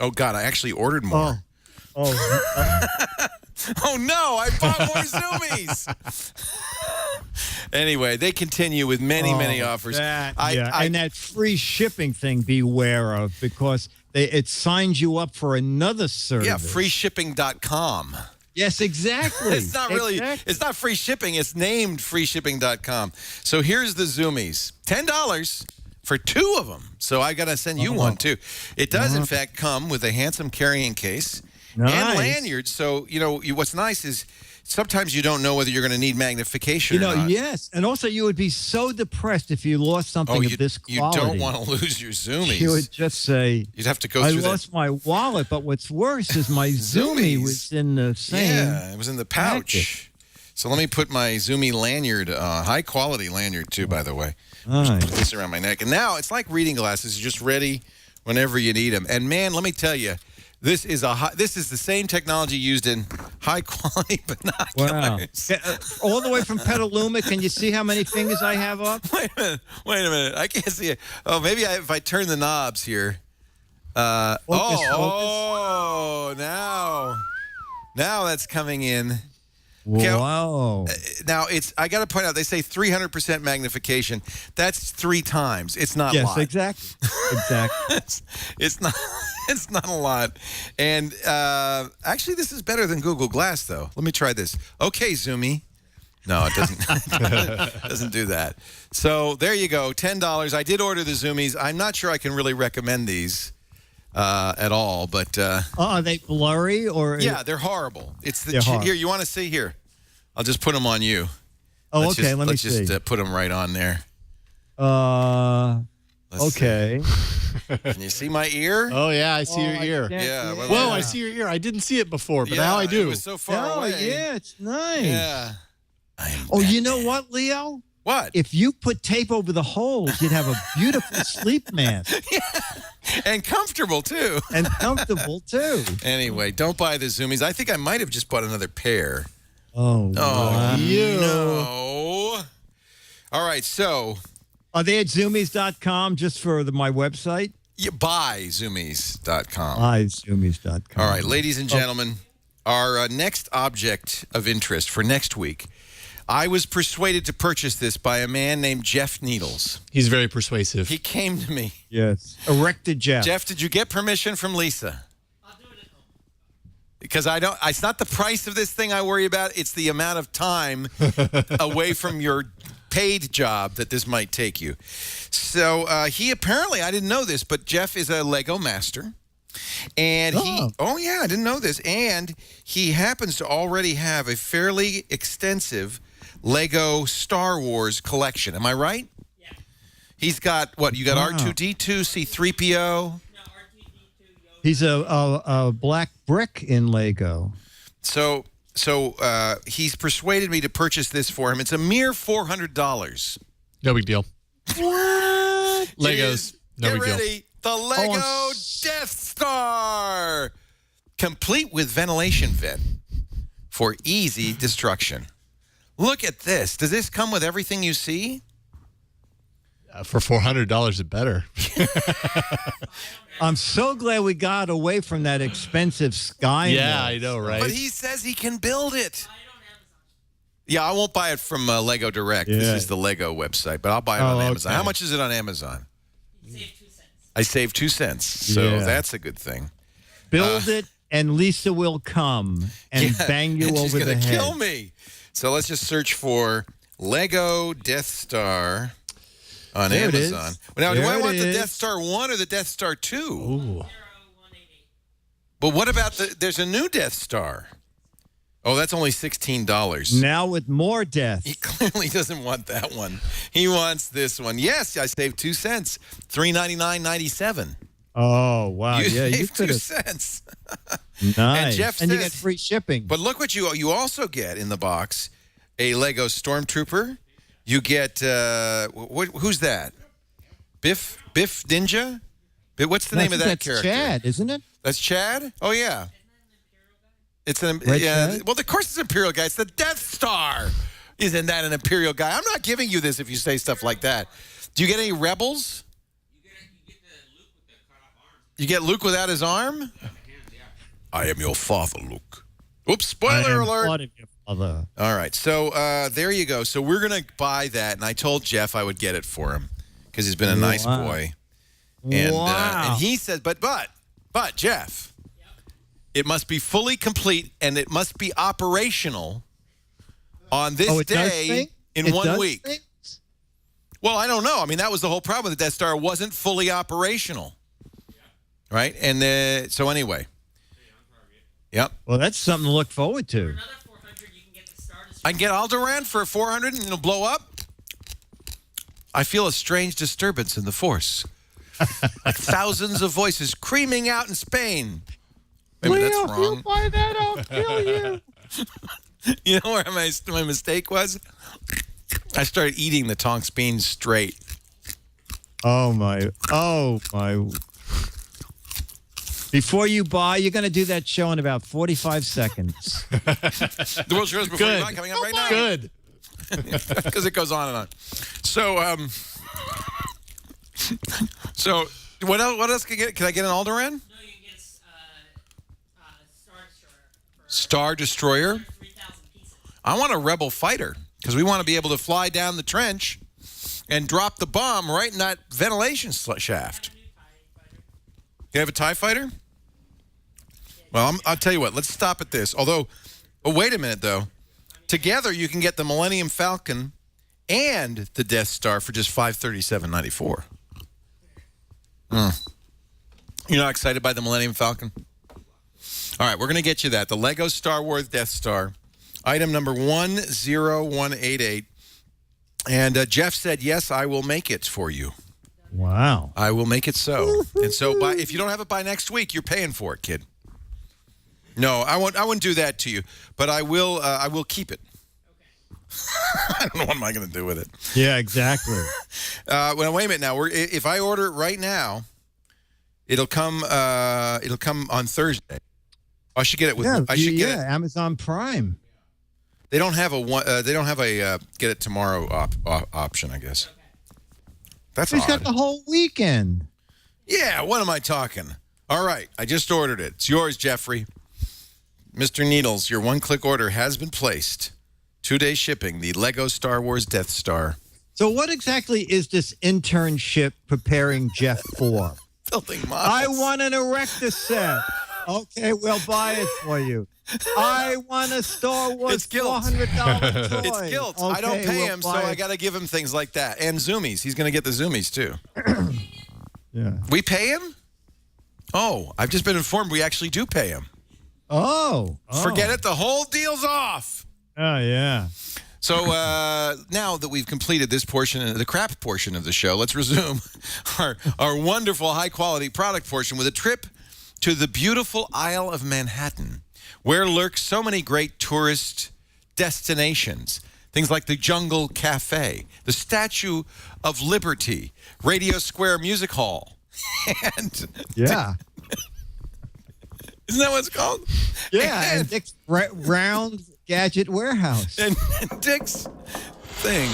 [SPEAKER 4] Oh, God, I actually ordered more. Oh, no, I bought more Zoomies. Anyway, they continue with many offers.
[SPEAKER 6] And that free shipping thing, beware of, because it signs you up for another service.
[SPEAKER 4] Yeah, freeshipping.com.
[SPEAKER 6] Yes, exactly.
[SPEAKER 4] It's not really, it's not free shipping. It's named freeshipping.com. So here's the Zoomies. $10 for 2 of them. So I got to send you one, too. It does, in fact, come with a handsome carrying case and lanyard. So, what's nice is sometimes you don't know whether you're going to need magnification or not.
[SPEAKER 6] Yes. And also, you would be so depressed if you lost something of this quality.
[SPEAKER 4] You don't want to lose your Zoomies.
[SPEAKER 6] You would just say,
[SPEAKER 4] you'd have to go through
[SPEAKER 6] I lost my wallet, but what's worse is my Zoomie was in the same.
[SPEAKER 4] Yeah, it was in the pouch.
[SPEAKER 6] Package.
[SPEAKER 4] So let me put my Zoomie lanyard, high-quality lanyard, too, by the way.
[SPEAKER 6] Nice.
[SPEAKER 4] Just put this around my neck. And now it's like reading glasses. You're just ready whenever you need them. And, man, let me tell you, this is the same technology used in high-quality binoculars.
[SPEAKER 6] Wow. All the way from Petaluma. Can you see how many fingers I have up?
[SPEAKER 4] Wait a minute. I can't see it. Oh, maybe if I turn the knobs here. Now that's coming in.
[SPEAKER 6] Wow.
[SPEAKER 4] Now, I got to point out, they say 300% magnification. That's 3 times. It's not a lot.
[SPEAKER 6] Yes, exactly.
[SPEAKER 4] It's not a lot. And actually, this is better than Google Glass, though. Let me try this. Okay, Zoomie. No, it doesn't. Doesn't do that. So there you go, $10. I did order the Zoomies. I'm not sure I can really recommend these at all, but
[SPEAKER 6] are they blurry or?
[SPEAKER 4] Yeah, they're horrible.
[SPEAKER 6] They're horrible.
[SPEAKER 4] Here. You want to see here? I'll just put them on you.
[SPEAKER 6] Oh, okay. Let me see.
[SPEAKER 4] Let's just put them right on there.
[SPEAKER 6] Okay.
[SPEAKER 4] Can you see my ear?
[SPEAKER 8] Oh, yeah, I see your ear.
[SPEAKER 4] Yeah.
[SPEAKER 8] Whoa, I see your ear. I didn't see it before, but now I do.
[SPEAKER 4] It was so far away.
[SPEAKER 6] Yeah, it's nice.
[SPEAKER 4] Yeah.
[SPEAKER 6] You know what, Leo?
[SPEAKER 4] What?
[SPEAKER 6] If you put tape over the holes, you'd have a beautiful sleep mask.
[SPEAKER 4] Yeah. And comfortable, too. Anyway, don't buy the Zoomies. I think I might have just bought another pair.
[SPEAKER 6] Oh, wow.
[SPEAKER 4] No. All right, so.
[SPEAKER 6] Are they at Zoomies.com just for my website?
[SPEAKER 4] Yeah, buy Zoomies.com.
[SPEAKER 6] Buy Zoomies.com.
[SPEAKER 4] All right, ladies and gentlemen, our next object of interest for next week. I was persuaded to purchase this by a man named Jeff Needles.
[SPEAKER 8] He's very persuasive.
[SPEAKER 4] He came to me.
[SPEAKER 6] Yes. Erected Jeff.
[SPEAKER 4] Jeff, did you get permission from Lisa?
[SPEAKER 7] I'll do it at home.
[SPEAKER 4] Because it's not the price of this thing I worry about. It's the amount of time away from your paid job that this might take you. So he apparently, I didn't know this, but Jeff is a Lego master. And I didn't know this. And he happens to already have a fairly extensive Lego Star Wars collection. Am I right?
[SPEAKER 7] Yeah.
[SPEAKER 4] He's got, you got R2-D2, C-3PO?
[SPEAKER 7] No, R2-D2, Yoda.
[SPEAKER 6] He's a black brick in Lego.
[SPEAKER 4] So he's persuaded me to purchase this for him. It's a mere $400.
[SPEAKER 8] No big deal.
[SPEAKER 6] What?
[SPEAKER 8] Legos. No big deal.
[SPEAKER 4] Get ready. The Lego Death Star. Complete with ventilation vent for easy destruction. Look at this. Does this come with everything you see?
[SPEAKER 8] For $400, it better.
[SPEAKER 6] I'm so glad we got away from that expensive Sky.
[SPEAKER 8] Yeah, I know, right?
[SPEAKER 4] But he says he can build it. Yeah, I won't buy it from Lego Direct.
[SPEAKER 6] Yeah.
[SPEAKER 4] This is the Lego website, but I'll buy it on Amazon. How much is it on Amazon?
[SPEAKER 7] You save 2 cents.
[SPEAKER 4] I saved 2 cents, so that's a good thing.
[SPEAKER 6] Build it, and Lisa will come and bang you
[SPEAKER 4] and
[SPEAKER 6] over the head.
[SPEAKER 4] She's going to kill me. So let's just search for Lego Death Star on
[SPEAKER 6] There it
[SPEAKER 4] Amazon.
[SPEAKER 6] is.
[SPEAKER 4] Now, do
[SPEAKER 6] There
[SPEAKER 4] I
[SPEAKER 6] it
[SPEAKER 4] want the
[SPEAKER 6] is.
[SPEAKER 4] Death Star 1 or the Death Star 2?
[SPEAKER 8] Ooh.
[SPEAKER 4] But what about there's a new Death Star? Oh, that's only $16.
[SPEAKER 6] Now with more death.
[SPEAKER 4] He clearly doesn't want that one. He wants this one. Yes, I saved 2 cents. $3.99.97.
[SPEAKER 6] Oh, wow.
[SPEAKER 4] You
[SPEAKER 6] Yeah, you
[SPEAKER 4] saved
[SPEAKER 6] could
[SPEAKER 4] 2
[SPEAKER 6] have.
[SPEAKER 4] cents.
[SPEAKER 6] Nice.
[SPEAKER 4] Jeff
[SPEAKER 6] And you
[SPEAKER 4] says-
[SPEAKER 6] get free shipping.
[SPEAKER 4] But look what you also get in the box: a Lego Stormtrooper. You get who's that? Biff Ninja. What's the name of that
[SPEAKER 6] that's
[SPEAKER 4] character?
[SPEAKER 6] Chad, isn't it?
[SPEAKER 4] That's Chad. Oh yeah. It's an
[SPEAKER 6] Red
[SPEAKER 4] yeah.
[SPEAKER 6] Chad?
[SPEAKER 4] Well, of course it's an Imperial guy. It's the Death Star. Isn't that an Imperial guy? I'm not giving you this if you say stuff like that. Do you get any Rebels? You get Luke without his arm? I am your father, Luke. Oops, spoiler alert.
[SPEAKER 6] Part of your father.
[SPEAKER 4] All right, so there you go. So we're going to buy that, and I told Jeff I would get it for him because he's been a nice
[SPEAKER 6] Wow.
[SPEAKER 4] boy. And,
[SPEAKER 6] Wow.
[SPEAKER 4] and he said, but Jeff, it must be fully complete, and it must be operational on this
[SPEAKER 6] it does
[SPEAKER 4] day
[SPEAKER 6] think?
[SPEAKER 4] in
[SPEAKER 6] It
[SPEAKER 4] 1
[SPEAKER 6] does
[SPEAKER 4] week.
[SPEAKER 6] think?
[SPEAKER 4] Well, I don't know. I mean, that was the whole problem with the Death Star. It wasn't fully operational. Right? And so anyway. Yep.
[SPEAKER 6] Well, that's something to look forward to.
[SPEAKER 7] Another 400, you can get the Star Destroyer.
[SPEAKER 4] I can get Alderaan for 400 and it'll blow up. I feel a strange disturbance in the Force. Like thousands of voices screaming out in Spain. Wait a minute, that's
[SPEAKER 6] If you
[SPEAKER 4] wrong.
[SPEAKER 6] buy that, I'll kill you.
[SPEAKER 4] You know where my mistake was? I started eating the Tonks beans straight.
[SPEAKER 6] Oh, my. Before you buy, you're going to do that show in about 45 seconds.
[SPEAKER 4] The World Shows Before You Buy coming up right now.
[SPEAKER 8] Good.
[SPEAKER 4] Because it goes on and on. So, what else can I get? Can I get an Alderaan?
[SPEAKER 7] No, you can get a Star Destroyer.
[SPEAKER 4] Star Destroyer?
[SPEAKER 7] 3,000 pieces.
[SPEAKER 4] I want a Rebel fighter because we want to be able to fly down the trench and drop the bomb right in that ventilation shaft. You have a TIE fighter? Well, I'll tell you what. Let's stop at this. Although, wait a minute, though. Together, you can get the Millennium Falcon and the Death Star for just $537.94. You're not excited by the Millennium Falcon? All right, we're going to get you that. The Lego Star Wars Death Star. Item number 10188. And Jeff said, yes, I will make it for you.
[SPEAKER 6] Wow.
[SPEAKER 4] I will make it so. And so if you don't have it by next week, you're paying for it, kid. No, I wouldn't do that to you, but I will keep it. I don't know what am I going to do with it.
[SPEAKER 6] Yeah, exactly.
[SPEAKER 4] Well, wait a minute now. If I order it right now, it'll come on Thursday. I should get it with I should get it.
[SPEAKER 6] Amazon Prime.
[SPEAKER 4] They don't have a get it tomorrow option, I guess. That's
[SPEAKER 6] He's
[SPEAKER 4] odd.
[SPEAKER 6] got the whole weekend.
[SPEAKER 4] Yeah, what am I talking? All right, I just ordered it. It's yours, Jeffrey. Mr. Needles, your one-click order has been placed. 2-day shipping, the Lego Star Wars Death Star.
[SPEAKER 6] So what exactly is this internship preparing Jeff for?
[SPEAKER 4] Building models.
[SPEAKER 6] I want an Erector set. Okay, we'll buy it for you. I want a Star Wars
[SPEAKER 4] It's guilt.
[SPEAKER 6] $400 toy.
[SPEAKER 4] It's guilt.
[SPEAKER 6] Okay,
[SPEAKER 4] I don't pay
[SPEAKER 6] we'll
[SPEAKER 4] him, so
[SPEAKER 6] buy
[SPEAKER 4] I
[SPEAKER 6] it.
[SPEAKER 4] got to give him things like that. And Zoomies. He's going to get the Zoomies, too.
[SPEAKER 6] Yeah.
[SPEAKER 4] We pay him? Oh, I've just been informed we actually do pay him.
[SPEAKER 6] Oh.
[SPEAKER 4] Forget it. The whole deal's off.
[SPEAKER 6] Oh, yeah.
[SPEAKER 4] So now that we've completed this portion, the crap portion of the show, let's resume our wonderful high-quality product portion with a trip to the beautiful Isle of Manhattan, where lurk so many great tourist destinations. Things like the Jungle Cafe, the Statue of Liberty, Radio Square Music Hall. And
[SPEAKER 6] Yeah.
[SPEAKER 4] isn't that what it's called?
[SPEAKER 6] Yeah, and Dick's Round Gadget Warehouse.
[SPEAKER 4] And Dick's thing.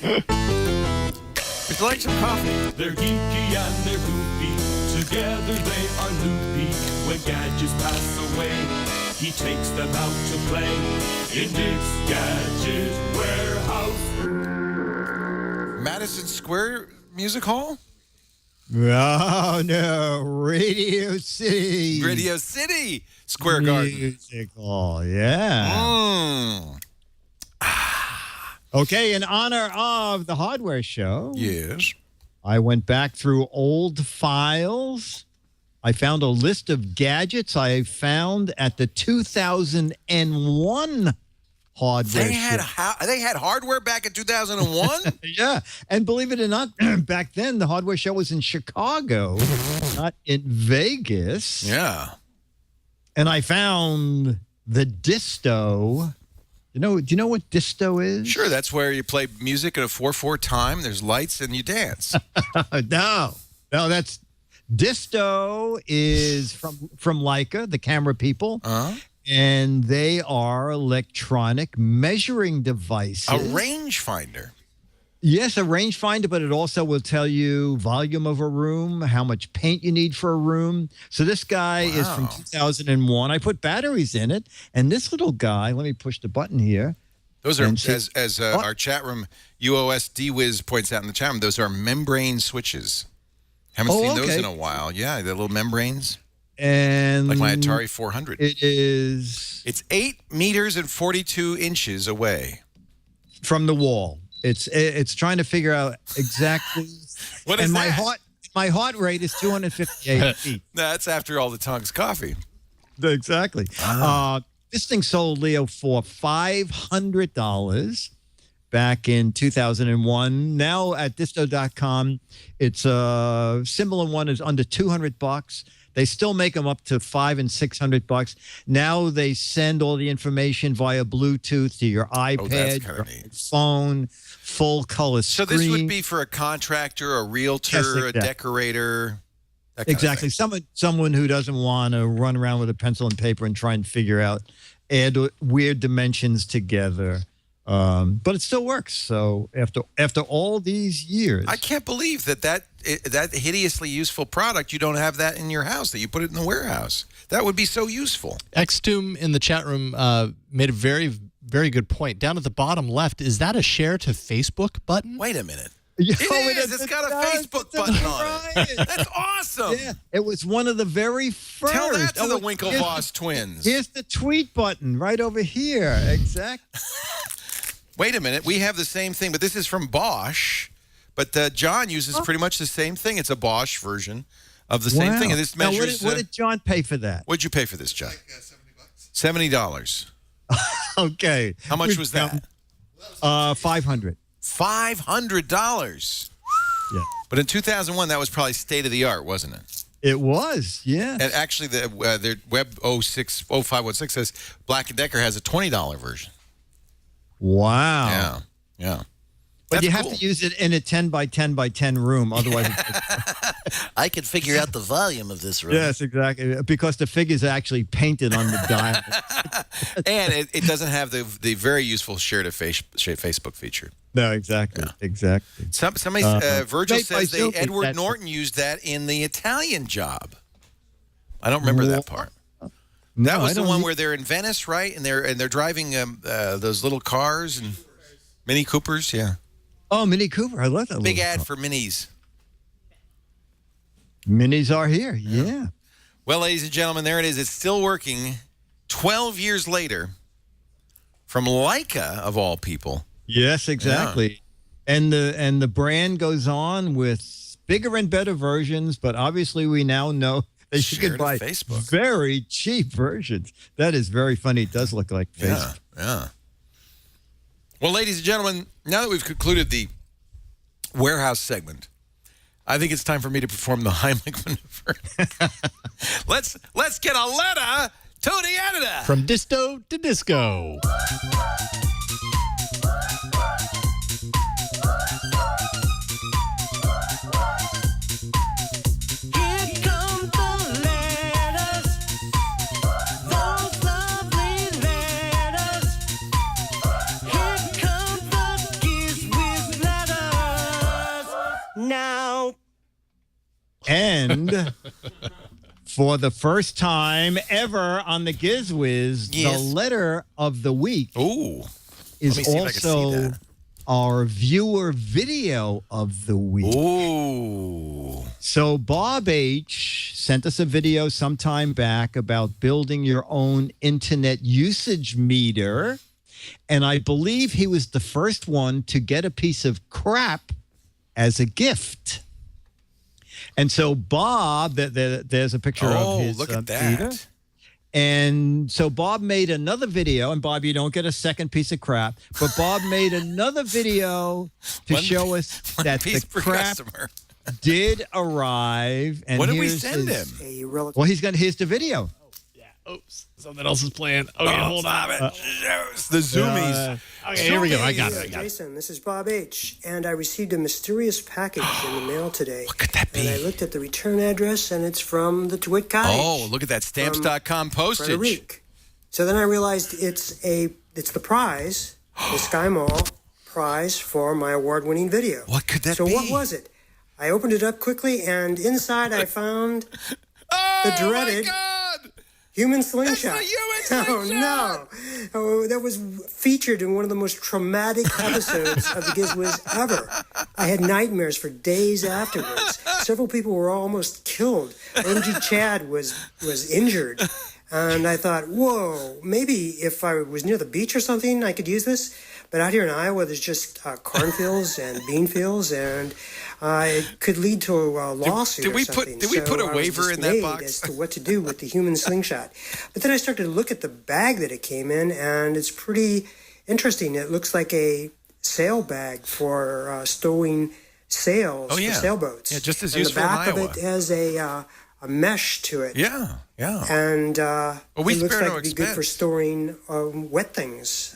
[SPEAKER 4] Would you like some coffee?
[SPEAKER 5] They're geeky and they're goofy. Together they are loopy. When gadgets pass away, he takes them out to play in Dick's Gadget Warehouse.
[SPEAKER 4] Madison Square Music Hall?
[SPEAKER 6] Oh, no. Radio City.
[SPEAKER 4] Radio City Square Garden.
[SPEAKER 6] Music Hall, yeah. Okay, in honor of the hardware show,
[SPEAKER 4] Yes.
[SPEAKER 6] I went back through old files. I found a list of gadgets I found at the 2001 hardware
[SPEAKER 4] They
[SPEAKER 6] show.
[SPEAKER 4] had hardware back in 2001?
[SPEAKER 6] Yeah, and believe it or not, back then the hardware show was in Chicago, not in Vegas.
[SPEAKER 4] Yeah.
[SPEAKER 6] And I found the Disto. Do you know what Disto is?
[SPEAKER 4] Sure, that's where you play music at a 4/4 time. There's lights and you dance.
[SPEAKER 6] No, that's Disto is from Leica, the camera people, and they are electronic measuring devices.
[SPEAKER 4] A rangefinder.
[SPEAKER 6] Yes, a rangefinder, but it also will tell you volume of a room, how much paint you need for a room. So this guy is from 2001. I put batteries in it, and this little guy, let me push the button here.
[SPEAKER 4] Those are, as our chat room, UOS Wiz points out in the chat room, those are membrane switches. Haven't seen those in a while. Yeah, the little membranes.
[SPEAKER 6] And
[SPEAKER 4] like my Atari 400.
[SPEAKER 6] It's
[SPEAKER 4] 8 meters and 42 inches away
[SPEAKER 6] from the wall. It's trying to figure out exactly.
[SPEAKER 4] What is
[SPEAKER 6] and
[SPEAKER 4] that?
[SPEAKER 6] my heart rate is 258 feet.
[SPEAKER 4] That's after all the Tongues coffee.
[SPEAKER 6] Exactly. This thing sold, Leo, for $500 back in 2001. Now at disto.com, it's a similar one is under $200. They still make them up to $500 and $600. Now they send all the information via Bluetooth to your iPad, your phone, full color screen.
[SPEAKER 4] So this would be for a contractor, a realtor, a decorator.
[SPEAKER 6] Exactly. Someone who doesn't want to run around with a pencil and paper and try and figure out, add weird dimensions together. But it still works. So after all these years,
[SPEAKER 4] I can't believe that hideously useful product, you don't have that in your house, that you put it in the warehouse. That would be so useful.
[SPEAKER 8] Xtoom in the chat room made a very, very good point. Down at the bottom left, is that a share to Facebook button?
[SPEAKER 4] Wait a minute.
[SPEAKER 6] It
[SPEAKER 4] is. It's got a Facebook button on it. That's awesome.
[SPEAKER 6] Yeah, it was one of the very first.
[SPEAKER 4] Tell that to the Winklevoss twins.
[SPEAKER 6] Here's the tweet button right over here. Exactly.
[SPEAKER 4] Wait a minute. We have the same thing, but this is from Bosch. But John uses pretty much the same thing. It's a Bosch version of the same thing. And this measures.
[SPEAKER 6] What did John pay for that?
[SPEAKER 4] What'd you pay for this, John? $70.
[SPEAKER 6] Okay.
[SPEAKER 4] How much was that?
[SPEAKER 6] $500.
[SPEAKER 4] $500.
[SPEAKER 6] Yeah.
[SPEAKER 4] But in 2001, that was probably state of the art, wasn't it?
[SPEAKER 6] It was, yeah.
[SPEAKER 4] And actually, their Web 0516 says Black & Decker has a $20 version.
[SPEAKER 6] Wow.
[SPEAKER 4] Yeah.
[SPEAKER 6] But you have to use it in a 10 by 10 by 10 room. Otherwise,
[SPEAKER 10] I could figure out the volume of this room.
[SPEAKER 6] Yes, exactly. Because the figure's actually painted on the dial.
[SPEAKER 4] And it doesn't have the very useful share to Facebook feature.
[SPEAKER 6] No, exactly. Yeah. Exactly.
[SPEAKER 4] Somebody, Virgil says Edward Norton used that in The Italian Job. I don't remember that part. That was the one where they're in Venice, right? And they're driving those little cars and Mini Coopers, yeah.
[SPEAKER 6] Oh, Mini Cooper. I love that.
[SPEAKER 4] Big ad for Minis.
[SPEAKER 6] Minis are here, yeah.
[SPEAKER 4] Well, ladies and gentlemen, there it is. It's still working 12 years later from Leica, of all people.
[SPEAKER 6] Yes, exactly. Yeah. And the brand goes on with bigger and better versions, but obviously we now know that you can buy very cheap versions. That is very funny. It does look like Facebook.
[SPEAKER 4] Yeah. Well, ladies and gentlemen, now that we've concluded the warehouse segment, I think it's time for me to perform the Heimlich maneuver. Let's get a letter to the editor.
[SPEAKER 8] From disto to disco.
[SPEAKER 5] Now.
[SPEAKER 6] And for the first time ever on the Giz Wiz, the letter of the week is also our viewer video of the week.
[SPEAKER 4] Ooh.
[SPEAKER 6] So Bob H. sent us a video sometime back about building your own internet usage meter. And I believe he was the first one to get a piece of crap as a gift. And so Bob, there's a picture of his
[SPEAKER 4] look at
[SPEAKER 6] Peter.
[SPEAKER 4] that.
[SPEAKER 6] And so Bob made another video, and Bob, you don't get a second piece of crap, but Bob made another video to show us that the crap did arrive. And
[SPEAKER 4] what did we
[SPEAKER 6] here's
[SPEAKER 4] send him?
[SPEAKER 6] Well, here's the video.
[SPEAKER 8] Oops, something else is playing. Okay, hold on.
[SPEAKER 4] The Zoomies.
[SPEAKER 8] Okay, here we go. I got it.
[SPEAKER 11] Jason, this is Bob H. And I received a mysterious package in the mail today.
[SPEAKER 4] What could that be?
[SPEAKER 11] And I looked at the return address, and it's from the Twit Cottage.
[SPEAKER 4] Oh, look at that stamps.com postage.
[SPEAKER 11] Frederic. So then I realized it's the prize, the Sky Mall prize for my award-winning video.
[SPEAKER 4] What could that be?
[SPEAKER 11] So what was it? I opened it up quickly, and inside I found the dreaded human slingshot. Oh, no. Oh, that was featured in one of the most traumatic episodes of the Giz Wiz ever. I had nightmares for days afterwards. Several people were almost killed. OMG Chad was injured. And I thought, whoa, maybe if I was near the beach or something, I could use this. But out here in Iowa, there's just cornfields and bean fields, and it could lead to a lawsuit
[SPEAKER 4] did we
[SPEAKER 11] or something.
[SPEAKER 4] Did we put a waiver in that box?
[SPEAKER 11] As to what to do with the human slingshot. But then I started to look at the bag that it came in, and it's pretty interesting. It looks like a sail bag for stowing sails for sailboats.
[SPEAKER 4] Yeah, just as
[SPEAKER 11] and
[SPEAKER 4] useful
[SPEAKER 11] the back
[SPEAKER 4] in Iowa.
[SPEAKER 11] of it has a mesh to it.
[SPEAKER 4] Yeah.
[SPEAKER 11] And
[SPEAKER 4] we
[SPEAKER 11] it looks
[SPEAKER 4] spare
[SPEAKER 11] like
[SPEAKER 4] no
[SPEAKER 11] it'd be good for
[SPEAKER 4] expense.
[SPEAKER 11] storing wet things.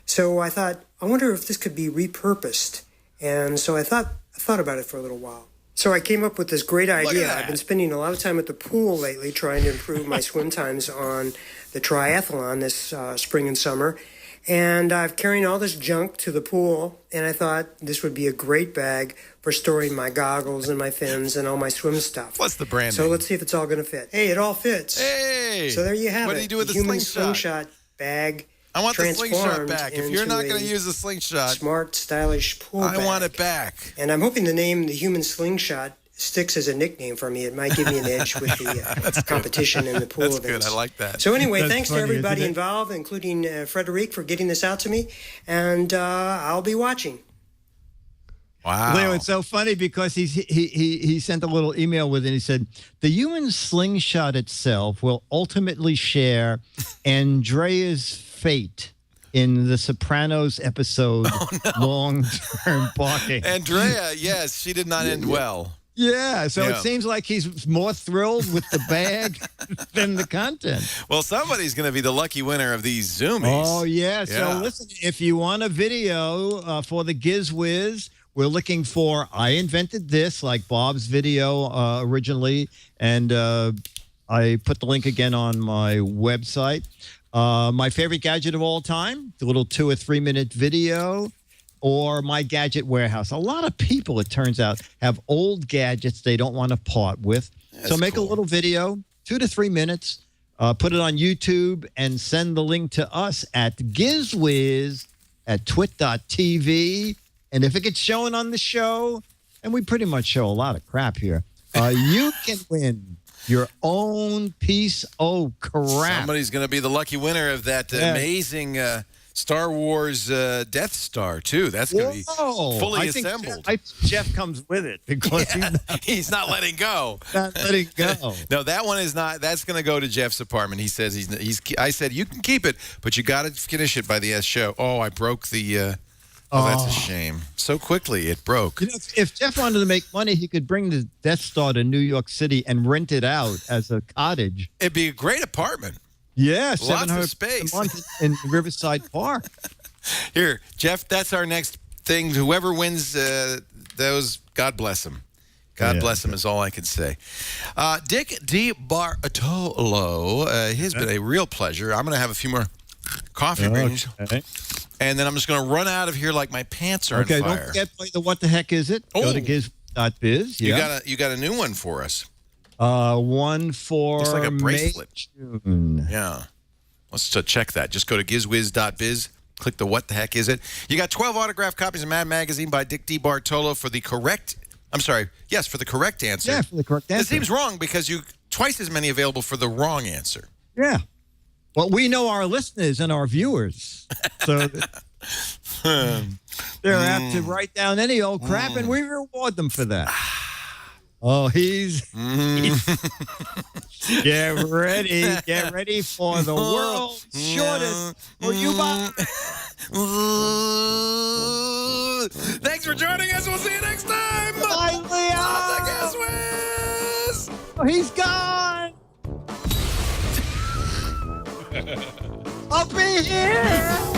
[SPEAKER 11] So I thought, I wonder if this could be repurposed. And so I thought about it for a little while. So I came up with this great idea. I've been spending a lot of time at the pool lately trying to improve my swim times on the triathlon this spring and summer. And I've carrying all this junk to the pool, and I thought this would be a great bag for storing my goggles and my fins and all my swim stuff.
[SPEAKER 4] What's the branding?
[SPEAKER 11] So let's see if it's all going to fit. Hey, it all fits.
[SPEAKER 4] Hey!
[SPEAKER 11] So there you have it.
[SPEAKER 4] What do you do with the
[SPEAKER 11] human
[SPEAKER 4] slingshot?
[SPEAKER 11] Bag.
[SPEAKER 4] I want the slingshot
[SPEAKER 11] transformed
[SPEAKER 4] back. If you're not
[SPEAKER 11] into
[SPEAKER 4] going to
[SPEAKER 11] a
[SPEAKER 4] use the slingshot,
[SPEAKER 11] smart, stylish pool
[SPEAKER 4] I
[SPEAKER 11] bag.
[SPEAKER 4] want it back.
[SPEAKER 11] And I'm hoping the name, the human slingshot, sticks as a nickname for me. It might give me an edge with the competition in the pool
[SPEAKER 4] That's
[SPEAKER 11] events.
[SPEAKER 4] good. I like that.
[SPEAKER 11] So anyway,
[SPEAKER 6] That's
[SPEAKER 11] thanks
[SPEAKER 6] funny,
[SPEAKER 11] to everybody
[SPEAKER 6] isn't it?
[SPEAKER 11] involved, including Frederic, for getting this out to me. And I'll be watching.
[SPEAKER 4] Wow.
[SPEAKER 6] Leo, it's so funny because he sent a little email with it. He said, the human slingshot itself will ultimately share Andrea's fate in the Sopranos episode, Long-Term Barking.
[SPEAKER 4] Andrea, yes, she did not end well.
[SPEAKER 6] Yeah, so
[SPEAKER 4] Yeah.
[SPEAKER 6] it seems like he's more thrilled with the bag than the content.
[SPEAKER 4] Well, somebody's going to be the lucky winner of these Zoomies.
[SPEAKER 6] Oh, yeah. So
[SPEAKER 4] Yeah.
[SPEAKER 6] listen, if you want a video for the Giz Wiz, we're looking for I Invented This, like Bob's video originally, and I put the link again on my website. My favorite gadget of all time, the little 2 or 3 minute video, or my gadget warehouse. A lot of people, it turns out, have old gadgets they don't want to part with. So make a little video, 2 to 3 minutes, put it on YouTube, and send the link to us at GizWiz at twit.tv. And if it gets shown on the show, and we pretty much show a lot of crap here, you can win your own piece of crap.
[SPEAKER 4] Somebody's going to be the lucky winner of that amazing Star Wars Death Star, too. That's going to be fully assembled.
[SPEAKER 6] I think Jeff comes with it because
[SPEAKER 4] he's not letting go.
[SPEAKER 6] not letting go.
[SPEAKER 4] No, that one is not. That's going to go to Jeff's apartment. He says I said, you can keep it, but you got to finish it by the show. Oh, I broke the... that's a shame. So quickly it broke.
[SPEAKER 6] You know, if Jeff wanted to make money, he could bring the Death Star to New York City and rent it out as a cottage.
[SPEAKER 4] It'd be a great apartment.
[SPEAKER 6] Yeah,
[SPEAKER 4] Lots of
[SPEAKER 6] 700
[SPEAKER 4] space.
[SPEAKER 6] a month in Riverside Park.
[SPEAKER 4] Here, Jeff, that's our next thing. Whoever wins those, God bless them. God bless him is all I can say. Dick D. Bartolo, it's been a real pleasure. I'm going to have a few more coffee beans.
[SPEAKER 6] Okay.
[SPEAKER 4] And then I'm just going to run out of here like my pants are on fire.
[SPEAKER 6] Don't forget to play the What the Heck Is It? Go to giz.biz. Yeah.
[SPEAKER 4] You got a new one for us.
[SPEAKER 6] One for
[SPEAKER 4] It's like a bracelet.
[SPEAKER 6] May, June.
[SPEAKER 4] Yeah. Let's check that. Just go to gizwiz.biz. Click the What the Heck Is It? You got 12 autographed copies of Mad Magazine by Dick D. Bartolo for the correct... I'm sorry. Yes, for the correct answer.
[SPEAKER 6] Yeah, for the correct answer.
[SPEAKER 4] It seems wrong because you twice as many available for the wrong answer.
[SPEAKER 6] Yeah. Well, we know our listeners and our viewers. So they're apt to write down any old crap, and we reward them for that. Oh, he's get ready for the world's shortest.
[SPEAKER 4] Thanks for joining us. We'll see you next time.
[SPEAKER 6] Finally
[SPEAKER 4] on the Giz Wiz.
[SPEAKER 6] Oh, he's gone. I'll be here.